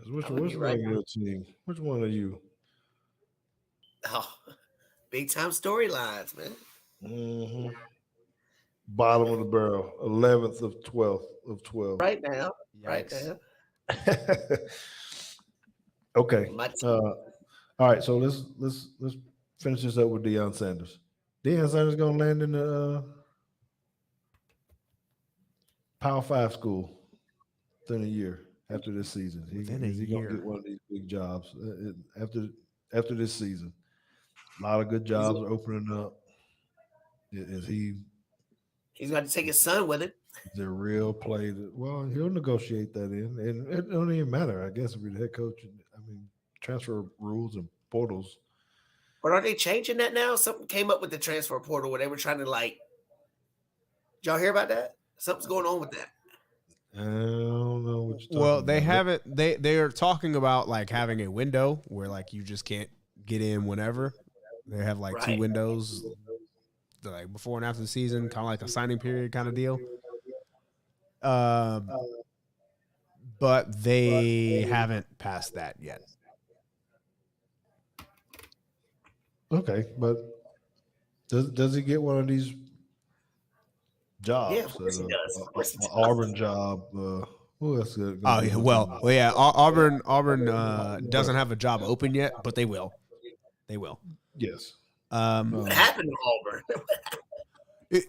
Which I'm gonna which be one right of your team? Which one are you? oh, big time storylines, man. Mm-hmm. Bottom of the barrel, 11th of 12th of 12. Right now, right Yikes. now. Okay. My team. All right. So let's finish this up with Deion Sanders. Deion Sanders gonna land in the Power 5 school within a year after this season. Within a Is he gonna year. get one of these big jobs after this season? A lot of good jobs are opening up. Is he? He's got to take his son with him. Is a real play? Well, he'll negotiate that in, and it don't even matter, I guess, if you're the head coach. I mean, transfer rules and portals. But are they changing that now? Something came up with the transfer portal where they were trying to did y'all hear about that? Something's going on with that. I don't know what you're talking Well, they about. haven't. They are talking about like having a window where like you just can't get in whenever. They have like 2 Right. windows, like before and after the season, kind of like a signing period kind of deal. But they haven't passed that yet. Okay, but does he get one of these jobs? Yeah, of course he does. Of course he does. Auburn job. Who else? Oh yeah, well, yeah. Auburn doesn't have a job open yet, but they will. They will. Yes. What happened to Auburn?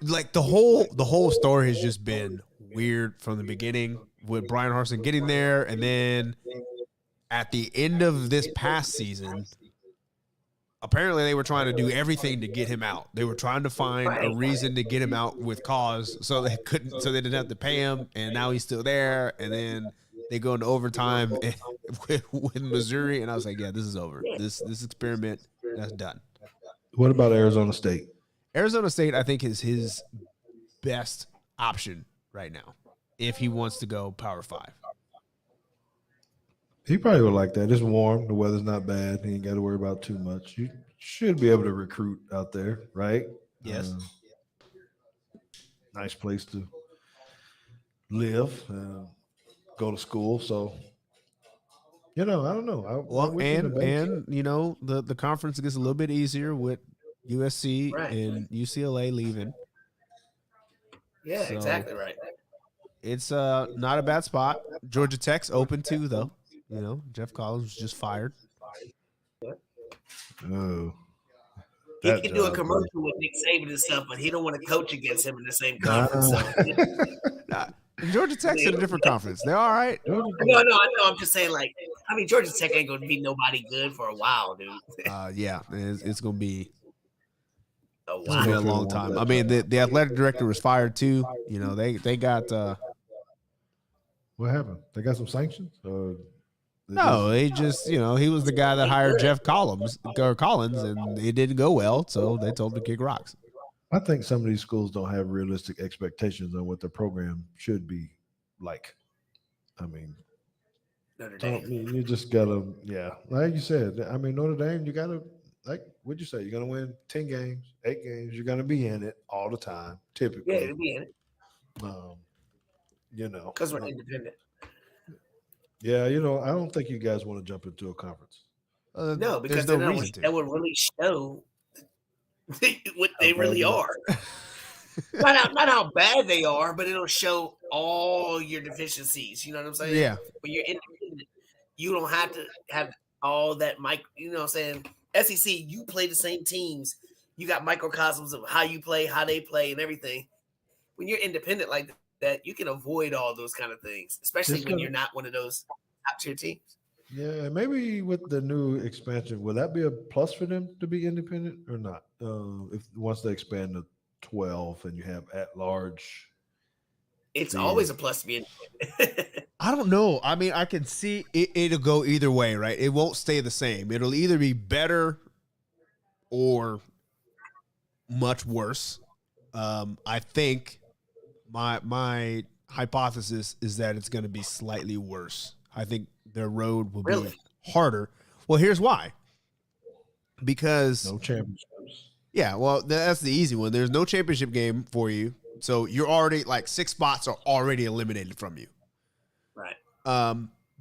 Like the whole story has just been weird from the beginning with Brian Harsin getting there, and then at the end of this past season, apparently they were trying to do everything to get him out. They were trying to find a reason to get him out with cause, so they didn't have to pay him, and now he's still there. And then they go into overtime with Missouri, and I was like, yeah, this is over. This experiment, that's done. What about Arizona State? Arizona State, I think, is his best option right now if he wants to go Power 5. He probably would like that. It's warm. The weather's not bad. He ain't got to worry about too much. You should be able to recruit out there, right? Yes. Nice place to live, go to school. So, I don't know. And the conference gets a little bit easier with USC and UCLA leaving. Yeah, So exactly right. It's not a bad spot. Georgia Tech's open too, though. Jeff Collins was just fired. Oh. He can do a commercial with Nick Saban and stuff, but he don't want to coach against him in the same conference. Georgia Tech's in a different conference. They're all right. No, I know. I'm just saying, Georgia Tech ain't going to be nobody good for a while, dude. Yeah, it's going to be a while. It's going to be a long time. I mean, the athletic director was fired too. They got. What happened? They got some sanctions? No, they just, he was the guy that hired Jeff Collins, and it didn't go well, so they told him to kick rocks. I think some of these schools don't have realistic expectations on what their program should be like. I mean, Notre Dame. You just gotta, like you said. I mean, Notre Dame, you gotta, like, what'd you say? You're gonna win 10 games, 8 games. You're gonna be in it all the time, typically. Yeah, to be in it. Because we're independent. Yeah, I don't think you guys want to jump into a conference. No, There's because no then reason to. that would really show what How they bad really they are. Not how bad they are, but it'll show all your deficiencies. You know what I'm saying? Yeah. When you're independent, you don't have to have all that you know what I'm saying? SEC, you play the same teams. You got microcosms of how you play, how they play, and everything. When you're independent like that, you can avoid all those kind of things, especially It's when gonna you're not one of those top tier teams. Yeah, maybe with the new expansion, will that be a plus for them to be independent or not? If once they expand to 12 and you have at large It's always bids. a plus to be independent. I don't know. I mean, I can see it'll go either way, right? It won't stay the same. It'll either be better or much worse. I think my hypothesis is that it's going to be slightly worse. I think their road will be Really? harder. Well, here's why. Because No championships. yeah, well, that's the easy one. There's no championship game for you, so you're already like 6 spots are already eliminated from you. Right.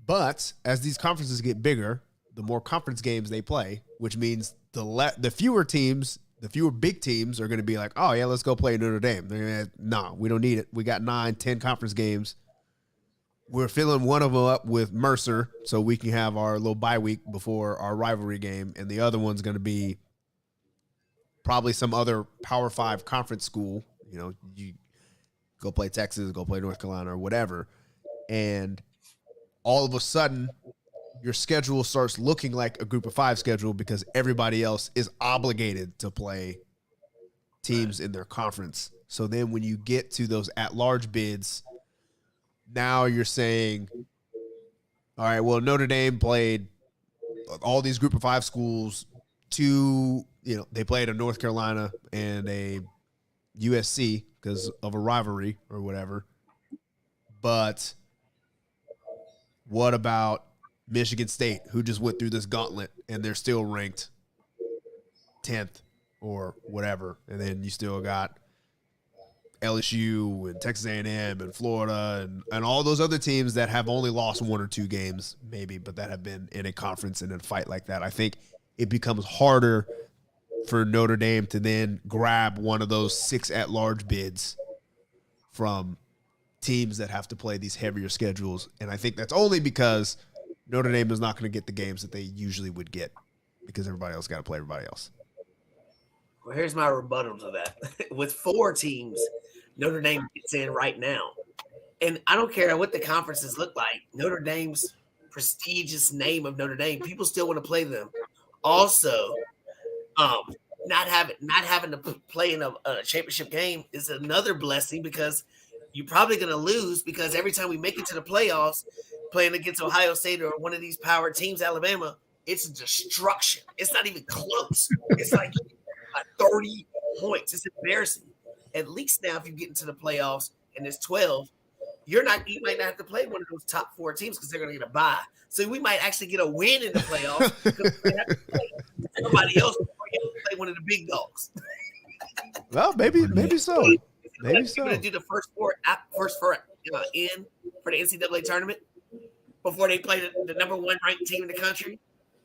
But as these conferences get bigger, the more conference games they play, which means the fewer teams, the fewer big teams are going to be like, oh yeah, let's go play Notre Dame. They're no, we don't need it. We got 9, 10 conference games. We're filling one of them up with Mercer, so we can have our little bye week before our rivalry game, and the other one's going to be probably some other Power 5 conference school. You go play Texas, go play North Carolina, or whatever, and all of a sudden your schedule starts looking like a group of 5 schedule because everybody else is obligated to play teams in their conference. So then when you get to those at-large bids, now you're saying, all right, well, Notre Dame played all these group of 5 schools. They played a North Carolina and a USC because of a rivalry or whatever. But what about Michigan State, who just went through this gauntlet and they're still ranked 10th or whatever? And then you still got LSU and Texas A&M and Florida and all those other teams that have only lost 1 or 2 games, maybe, but that have been in a conference and in a fight like that. I think it becomes harder for Notre Dame to then grab one of those 6 at-large bids from teams that have to play these heavier schedules. And I think that's only because Notre Dame is not going to get the games that they usually would get because everybody else got to play everybody else. Well, here's my rebuttal to that. With 4 teams, Notre Dame gets in right now. And I don't care what the conferences look like. Notre Dame's prestigious name of Notre Dame, people still want to play them. Also, not having to play in a championship game is another blessing because you're probably going to lose because every time we make it to the playoffs, playing against Ohio State or one of these power teams, Alabama, it's destruction. It's not even close. It's like 30 points. It's embarrassing. At least now, if you get into the playoffs and it's 12, you might not have to play one of those top 4 teams because they're going to get a bye. So we might actually get a win in the playoffs because we have to play somebody else before you have to play one of the big dogs. Well, maybe so. Maybe so. Going to do the first four in for the NCAA tournament before they play the number 1 ranked team in the country.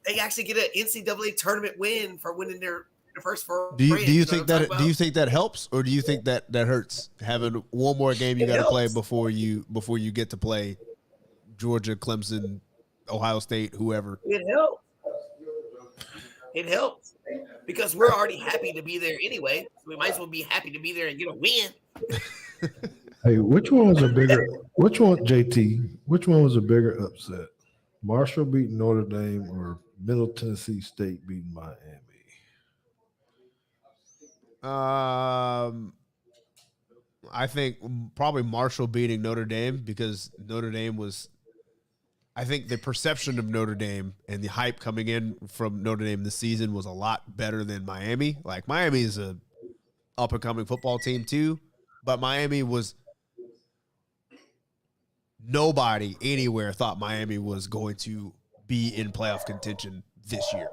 They actually get an NCAA tournament win for winning their first 4. Do you think that helps, or do you think that hurts having one more game you got to play before you get to play Georgia, Clemson, Ohio State, whoever? It helps because we're already happy to be there anyway. So we might as well be happy to be there and get a win. Hey, which one was a bigger upset? Marshall beating Notre Dame or Middle Tennessee State beating Miami? I think probably Marshall beating Notre Dame because Notre Dame was, I think the perception of Notre Dame and the hype coming in from Notre Dame this season was a lot better than Miami. Like Miami is a up and coming football team too, but Miami was, nobody anywhere thought Miami was going to be in playoff contention this year.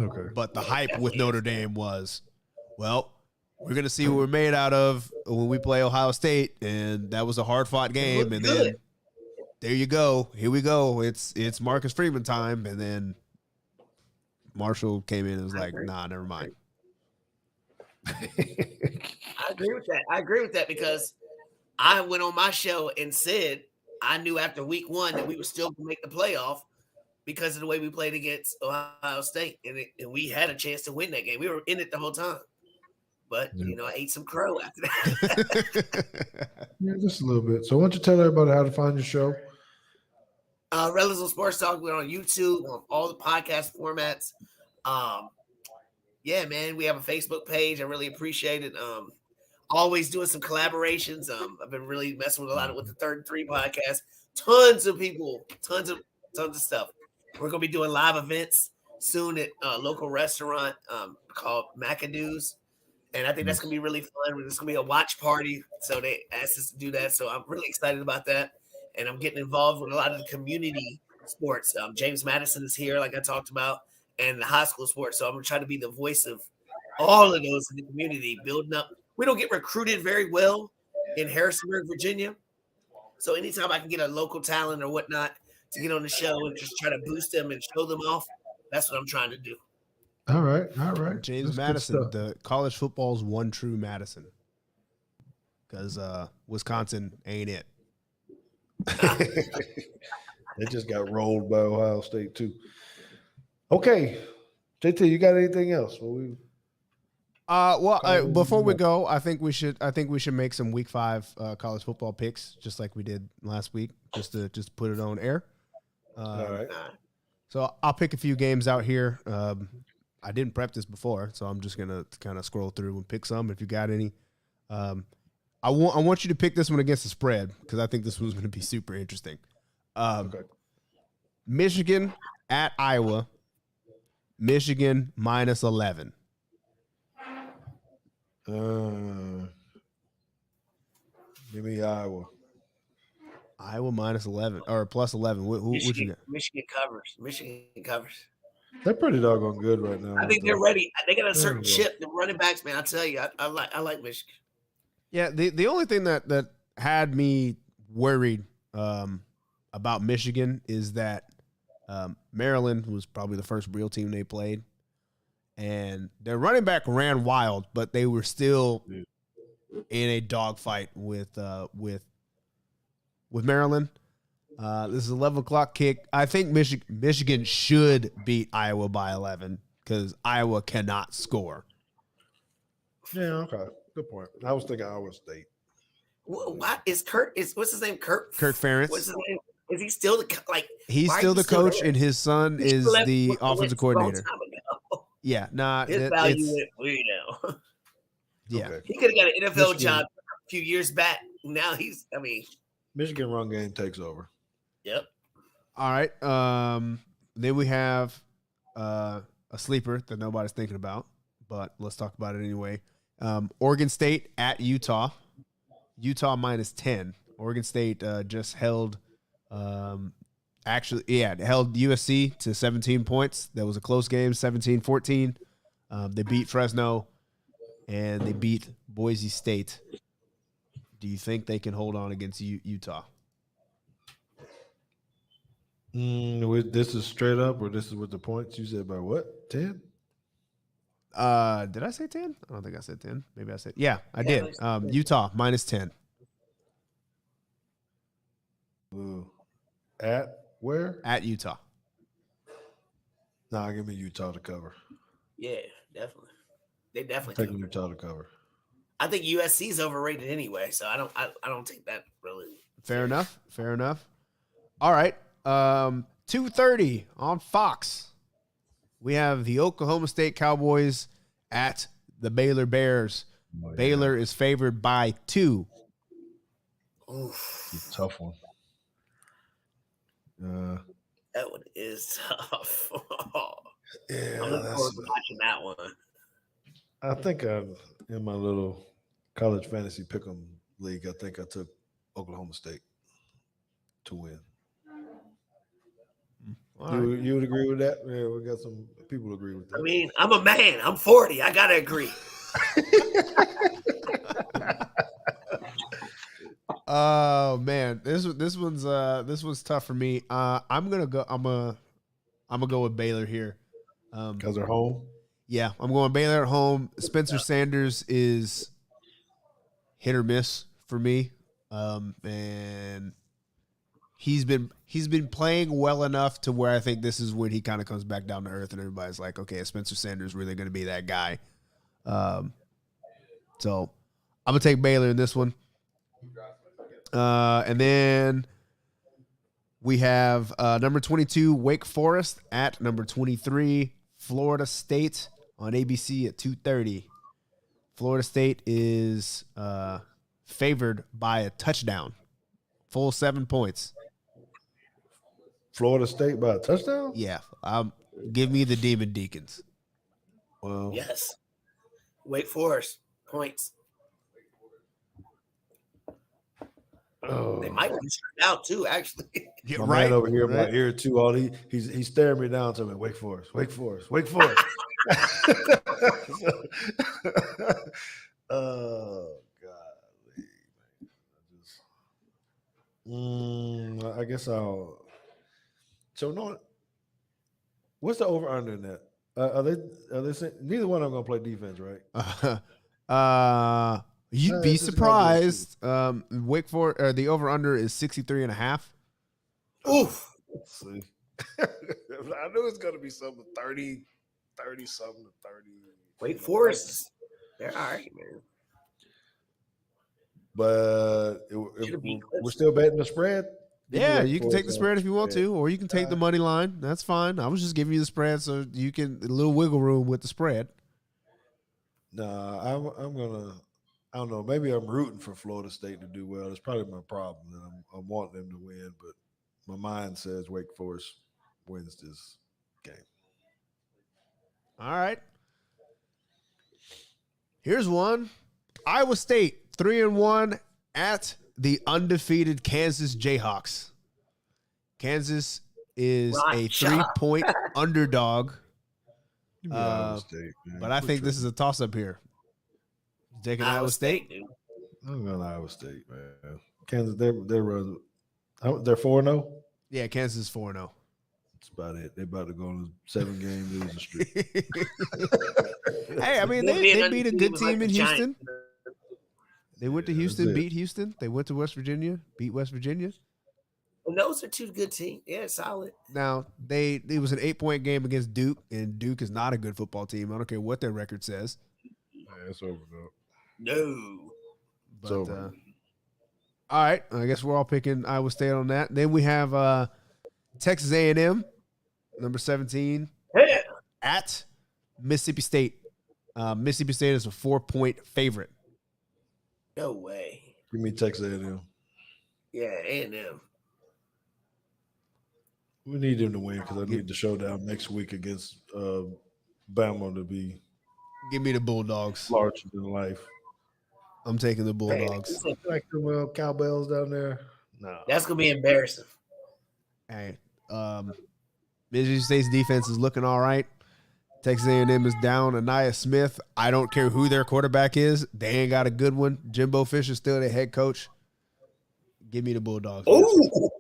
Okay. But the hype with Notre Dame was, well, we're going to see what we're made out of when we play Ohio State. And that was a hard-fought game. And then there you go. Here we go. It's Marcus Freeman time. And then Marshall came in and was like, nah, never mind. I agree with that. I agree with that because I went on my show and said I knew after week 1 that we were still going to make the playoff because of the way we played against Ohio State. And we had a chance to win that game. We were in it the whole time. But, I ate some crow after that. Yeah, just a little bit. So why don't you tell everybody how to find your show? Relatives on Sports Talk. We're on YouTube, on all the podcast formats. Yeah, man, we have a Facebook page. I really appreciate it. Always doing some collaborations. I've been really messing with a lot with the Third and Three podcast. Tons of people, tons of stuff. We're gonna be doing live events soon at a local restaurant called McAdoo's. And I think that's going to be really fun. It's going to be a watch party. So they asked us to do that. So I'm really excited about that. And I'm getting involved with a lot of the community sports. James Madison is here, like I talked about, and the high school sports. So I'm going to try to be the voice of all of those in the community, building up. We don't get recruited very well in Harrisonburg, Virginia. So anytime I can get a local talent or whatnot to get on the show and just try to boost them and show them off, that's what I'm trying to do. All right. James That's Madison, the college football's one true Madison, because Wisconsin ain't it. They just got rolled by Ohio State too. Okay, JT, you got anything else? Before we go, I think we should make some Week 5 college football picks, just like we did last week, just to put it on air. All right. So I'll pick a few games out here. I didn't prep this before, so I'm just gonna kind of scroll through and pick some. If you got any, I want you to pick this one against the spread because I think this one's going to be super interesting. Okay. Michigan at Iowa. Michigan minus 11. Give me Iowa. Iowa minus 11 or plus 11. What you got? Michigan covers. Michigan covers. They're pretty doggone good right now. I think they're ready. They got a certain chip. The running backs, man. I tell you, I like Michigan. Yeah, the only thing that had me worried about Michigan is that Maryland was probably the first real team they played, and their running back ran wild, but they were still in a dogfight with Maryland. This is 11 o'clock kick. I think Michigan should beat Iowa by 11 because Iowa cannot score. Yeah, okay. Good point. I was thinking Iowa State. What is Kurt? What's his name? Kirk Ferentz. What's his name? Is he still He's still the coach, and his son is the offensive coordinator. Yeah, his value went way down. Yeah, okay. He could have got an NFL job a few years back. Now Michigan run game takes over. Yep. All right. Then we have a sleeper that nobody's thinking about, but let's talk about it anyway. Oregon State at Utah. Utah minus 10. Oregon State just held held USC to 17 points. That was a close game, 17-14. They beat Fresno, and they beat Boise State. Do you think they can hold on against Utah? This is straight up, or this is with the points? You said by what? 10? Did I say 10? I don't think I said 10. Maybe I said, yeah, I did. Utah minus 10. Ooh. At where? At Utah. Nah, give me Utah to cover. Yeah, definitely. They definitely taking Utah to cover. I think USC is overrated anyway, so I don't think that really. Fair enough. All right. 2:30 on Fox. We have the Oklahoma State Cowboys at the Baylor Bears. Oh, yeah. Baylor is favored by 2. Oof. It's a tough one. That one is tough. Yeah, I'm looking forward to watching that one. I think in my little college fantasy pick'em league, I think I took Oklahoma State to win. You would agree with that? Yeah, we got some people who agree with that. I mean, I'm a man. I'm 40. I gotta agree. Oh man, this one's tough for me. I'm gonna go with Baylor here. Because they're home. Yeah, I'm going Baylor at home. Spencer Sanders is hit or miss for me, and he's been playing well enough to where I think this is when he kind of comes back down to earth, and everybody's like, okay, is Spencer Sanders really going to be that guy? So I'm gonna take Baylor in this one. And then we have number 22 Wake Forest at number 23 Florida State on ABC at 2:30. Florida State is favored by a touchdown, full 7 points. Florida State by a touchdown? Yeah, give me the Demon Deacons. Well, Yes. Wake Forest points. oh. They might be straight out too, actually. Yeah, My right man over here in right? my ear too. All he's staring me down to me. Wake Forest, Wake Forest, Wake Forest. Oh God. I guess I'll. So no. What's the over under in that? Are they neither one of them gonna play defense, right? You'd be surprised. Wake Forest or the over under is 63.5. Oof. Let's see. I knew it's gonna be something 30 something to 30. Wake Forest, they're all right, man. But we're still betting the spread. Yeah, you can take the spread if you want to, or you can take the money line. That's fine. I was just giving you the spread so you can a little wiggle room with the spread. Nah, I'm gonna. I don't know. Maybe I'm rooting for Florida State to do well. It's probably my problem. That I'm wanting them to win, but my mind says Wake Forest wins this game. All right. Here's one. Iowa State 3-1 at the undefeated Kansas Jayhawks. Kansas is a 3-point underdog. Iowa State, but I think this is a toss-up here. Taking Iowa State? Dude. I'm going Iowa State, man. Kansas, they're 4-0? Yeah, Kansas is 4-0. That's about it. They're about to go on a 7-game losing streak. Hey, I mean, they beat a good team in Houston. They went to Houston, beat Houston. They went to West Virginia, beat West Virginia. And those are two good teams. Yeah, solid. Now, it was an 8-point game against Duke, and Duke is not a good football team. I don't care what their record says. Yeah, it's over now. No. But, all right, I guess we're all picking Iowa State on that. Then we have Texas A&M, number 17, at Mississippi State. Mississippi State is a 4-point favorite. No way. Give me Texas A&M. Yeah, A&M. We need them to win because I need the showdown next week against Bama to be. Give me the Bulldogs. Larger than life. I'm taking the Bulldogs. Hey, like the cowbells down there. No, that's gonna be embarrassing. Hey, Mississippi State's defense is looking all right. Texas A&M is down Anaya Smith. I don't care who their quarterback is. They ain't got a good one. Jimbo Fisher's still their head coach. Give me the Bulldogs. Oh.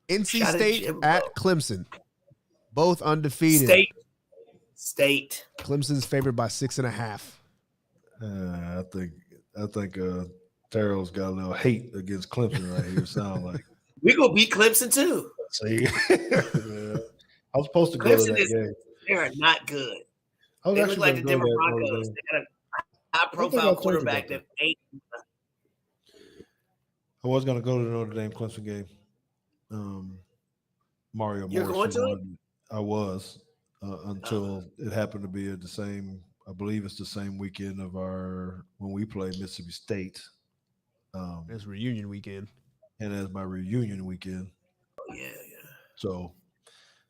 NC State at Clemson. Both undefeated. State. Clemson's favored by 6.5. I think Terrell's got a little hate against Clemson right here. Sound like we gonna beat Clemson too. See, yeah. I was supposed to go to that game. They are not good. They look like the Denver Broncos. They got a high-profile quarterback that ain't. I was going to go to the Notre Dame Clemson game. Mario You're Morris. going to it? I was until it happened to be at the same. I believe it's the same weekend of when we play Mississippi State. It's reunion weekend, and as my reunion weekend. Yeah. So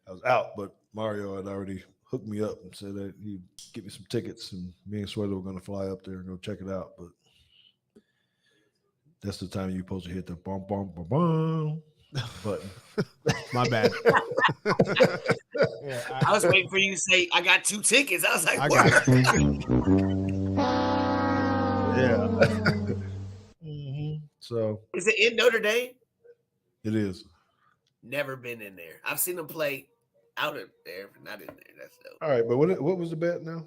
I was out, but Mario had already hooked me up and said that he'd get me some tickets, and me and Sweater were going to fly up there and go check it out. But that's the time you're supposed to hit the bum bum bum bum button. My bad. I was waiting for you to say I got 2 tickets. I was like, I got Yeah. So Is it in Notre Dame? it is. Never been in there. I've seen them play out of there, but not in there. That's dope. All right, but what was the bet now?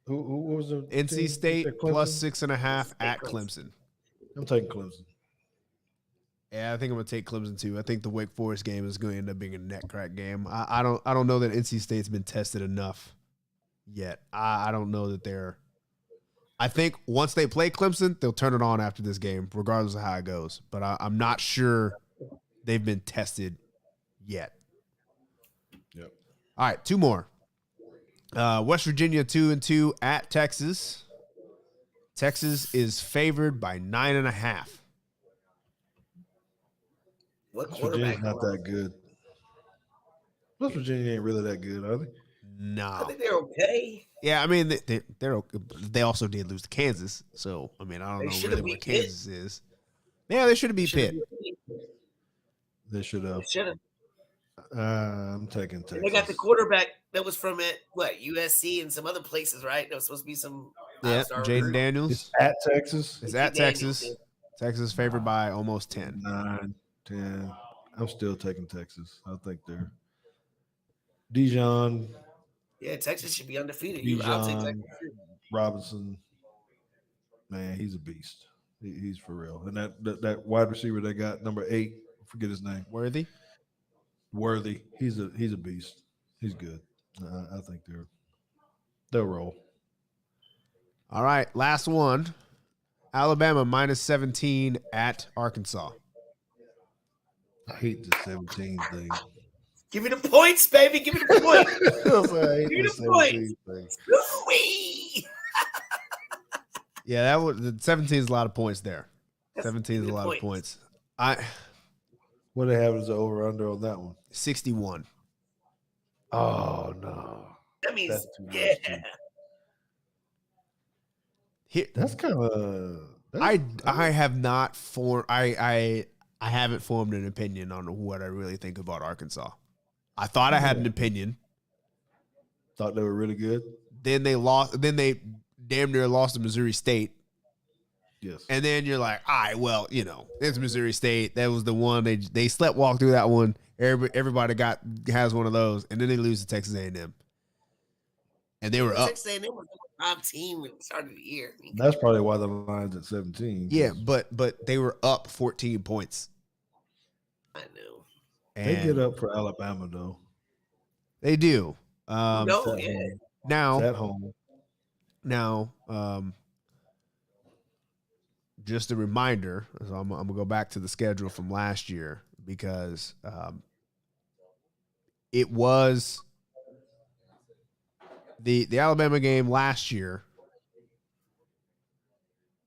Who was the team? NC You State said plus Clemson? 6.5 at Clemson. Clemson. I'm taking Clemson. Yeah, I think I'm gonna take Clemson too. I think the Wake Forest game is going to end up being a neck crack game. I don't know that NC State's been tested enough yet. I don't know that they're. I think once they play Clemson, they'll turn it on after this game, regardless of how it goes. But I'm not sure they've been tested yet. Yep. All right, two more. West Virginia 2-2 at Texas. Texas is favored by 9.5. What West quarterback? Virginia's not that good. West Virginia ain't really that good, are they? I No. think they're okay. Yeah, I mean they're okay. They also did lose to Kansas, so I mean I don't They know should've really what beat Pitt. Kansas is. Yeah, they should have beat Pitt. They should have. Should have. I'm taking Texas. They got the quarterback that was from USC and some other places, right? That was supposed to be some. Yeah, five-star Jaden recruit. Daniels. It's at Texas. It's at Jaden Daniels, Texas. yeah. Texas favored by almost 10. 9, 10. I'm still taking Texas. I think they're Dijon, Yeah, Texas should be undefeated. I'll take Bijan Texas. Robinson. Man, he's a beast. He's for real. And that wide receiver they got, number 8, I forget his name. Worthy. Worthy. He's a beast. He's good. I think they'll roll. All right, last one. Alabama minus 17 at Arkansas. I hate the 17 thing. Give me the points, baby. Give me the points. I hate Give me the the 17 points. thing. Ooh-wee. Yeah, that was the 17 is a lot of points there. That's 17 is a good lot points. of points. What they have is the over under on that one. 61. Oh no. That means That's too much, yeah. too. Here, That's kind of I have not formed I haven't formed an opinion on what I really think about Arkansas. I thought I had an opinion. thought they were really good. Then they lost. Then they damn near lost to Missouri State. Yes. And then you're like, all right, well, it's Missouri State. That was the one they sleptwalked through that one. Everybody has one of those, and then they lose to Texas A&M. And they were up. Texas A&M was the top team at the start of the year. That's probably why the line's at 17. Yeah, but they were up 14 points. I know. They And get up for Alabama though. They do. No, It's yeah. at home. Now, just a reminder. So I'm gonna go back to the schedule from last year because it was the Alabama game last year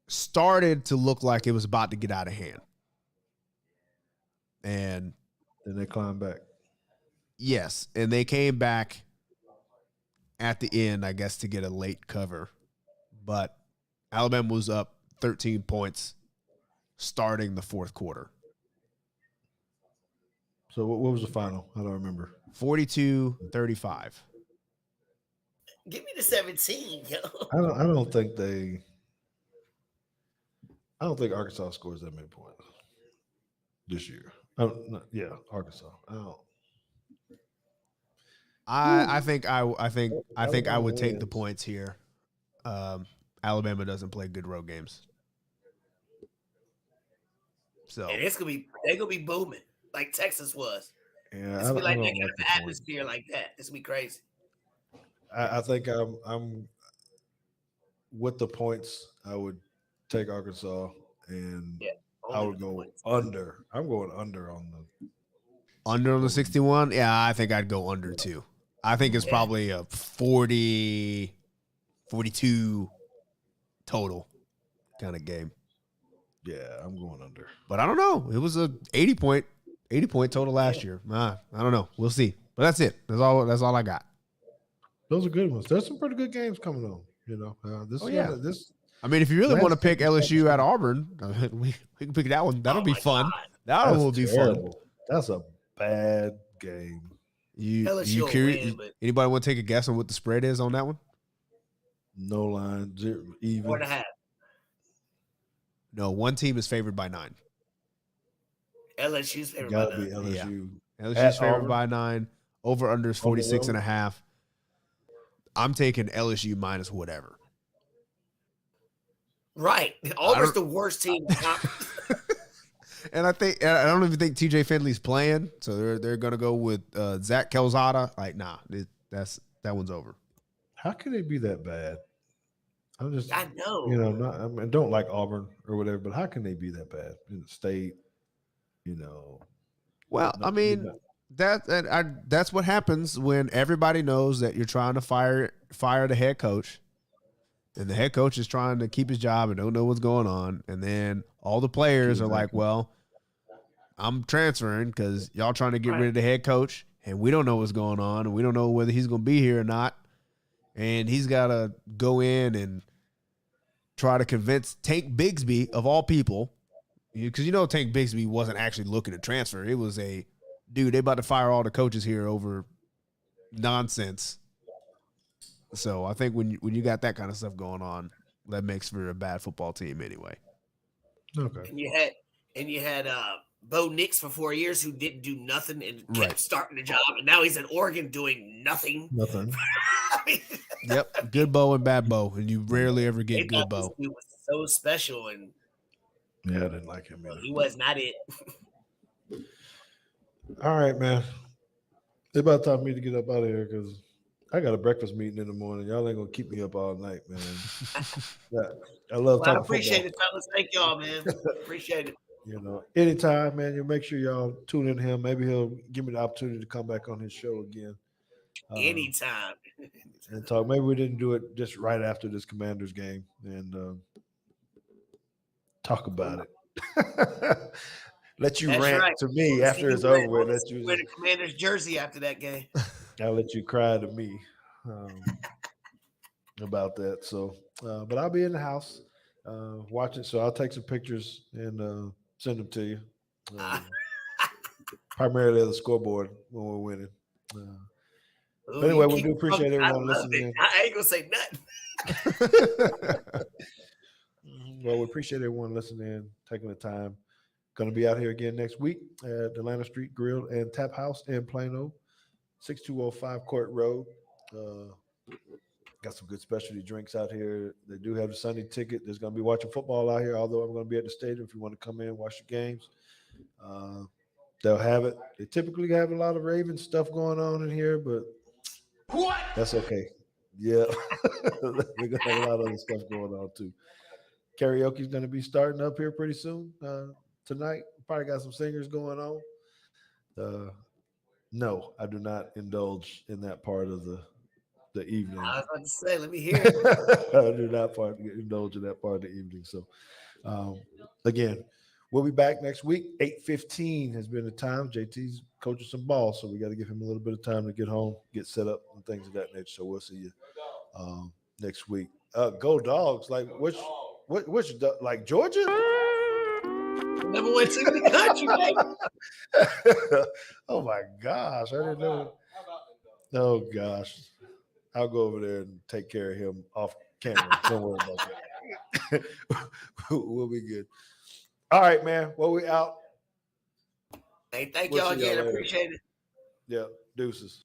started to look like it was about to get out of hand, and Then they climb back. yes, and they came back at the end, I guess, to get a late cover, but Alabama was up 13 points starting the fourth quarter. So what was the final? I don't remember. 42-35. Give me the 17, yo. I don't think Arkansas scores that many points this year. Arkansas. I think I would take the points here. Alabama doesn't play good road games, so And they're gonna be booming like Texas was. Yeah, It's gonna be like that I don't kind like of the points. atmosphere like that. It's gonna be crazy. I think I'm with the points. I would take Arkansas, and Yeah. I Only would the go points. under. I'm going under on the. under on the 61. Yeah, I think I'd go under too. I think it's probably a 40, 42 total kind of game. Yeah, I'm going under. But I don't know. It was a 80 point total last year. I don't know. We'll see. But that's it. That's all I got. Those are good ones. There's some pretty good games coming on. I mean, if you really Last want to pick game was LSU at Auburn, we can pick that one. That'll Oh be my fun. God. That one will be fun. terrible. That's a bad game. You LSU will curious? win, but Anybody want to take a guess on what the spread is on that one? No line, zero, even. 4.5. No, one team is favored by 9. LSU's favored Gotta by be 9. LSU. LSU's favored Auburn? by 9. Over under is 46 and road? a half. I'm taking LSU minus whatever. Right. Auburn's the worst team in the conference. And I don't even think TJ Finley's playing, so they're gonna go with Zach Calzada. Like, nah, that one's over. How can they be that bad? I know. You know, I mean, don't like Auburn or whatever, but how can they be that bad in the state? You know. Well, I mean, that's what happens when everybody knows that you're trying to fire the head coach, and the head coach is trying to keep his job and don't know what's going on, and then all the players are like, "Well, I'm transferring because y'all trying to get rid of the head coach, and we don't know what's going on, and we don't know whether he's going to be here or not, and he's got to go in and try to convince Tank Bigsby of all people." Because Tank Bigsby wasn't actually looking to transfer. It was they about to fire all the coaches here over nonsense. So I think when you got that kind of stuff going on, that makes for a bad football team anyway. Okay. And you had Bo Nix for 4 years who didn't do nothing and kept starting the job, and now he's in Oregon doing nothing. Yep, good Bo and bad Bo, and you rarely ever get good Bo. He was so special, and yeah, I didn't like him either. He was not it. All right, man. It's about time for me to get up out of here because I got a breakfast meeting in the morning. Y'all ain't gonna keep me up all night, man. I love talking I appreciate football. it, fellas. Thank y'all, man. Appreciate it. Anytime, man. You make sure y'all tune in to him. Maybe he'll give me the opportunity to come back on his show again. Anytime. And talk. Maybe we didn't do it just right after this Commanders game and talk about it. Let you rant to me after it's over with. Let you wear the Commanders jersey after that game. I'll let you cry to me about that. So, but I'll be in the house watching. So I'll take some pictures and send them to you. Primarily at the scoreboard when we're winning. But anyway, we do appreciate everyone listening. I ain't gonna say nothing. Well, we appreciate everyone listening, taking the time. Going to be out here again next week at Atlanta Street Grill and Tap House in Plano, 6205 Court Road. Got some good specialty drinks out here. They do have the Sunday ticket. There's going to be watching football out here, although I'm going to be at the stadium if you want to come in and watch the games. They'll have it. They typically have a lot of Ravens stuff going on in here, but that's okay. Yeah. They're going to have a lot of other stuff going on too. Karaoke is going to be starting up here pretty soon. Tonight, probably got some singers going on. No, I do not indulge in that part of the evening. I was about to say, let me hear it. I do not indulge in that part of the evening. So, again, we'll be back next week. 8:15 has been the time. JT's coaching some ball, so we got to give him a little bit of time to get home, get set up, and things of that nature. So we'll see you next week. Go Dogs! Like which like Georgia? Number one team in the country, baby. Oh my gosh, I didn't know. Oh gosh, I'll go over there and take care of him off camera. Don't worry about that. We'll be good. All right, man. Well, we out. Hey, thank y'all again. I appreciate it. Yeah, deuces.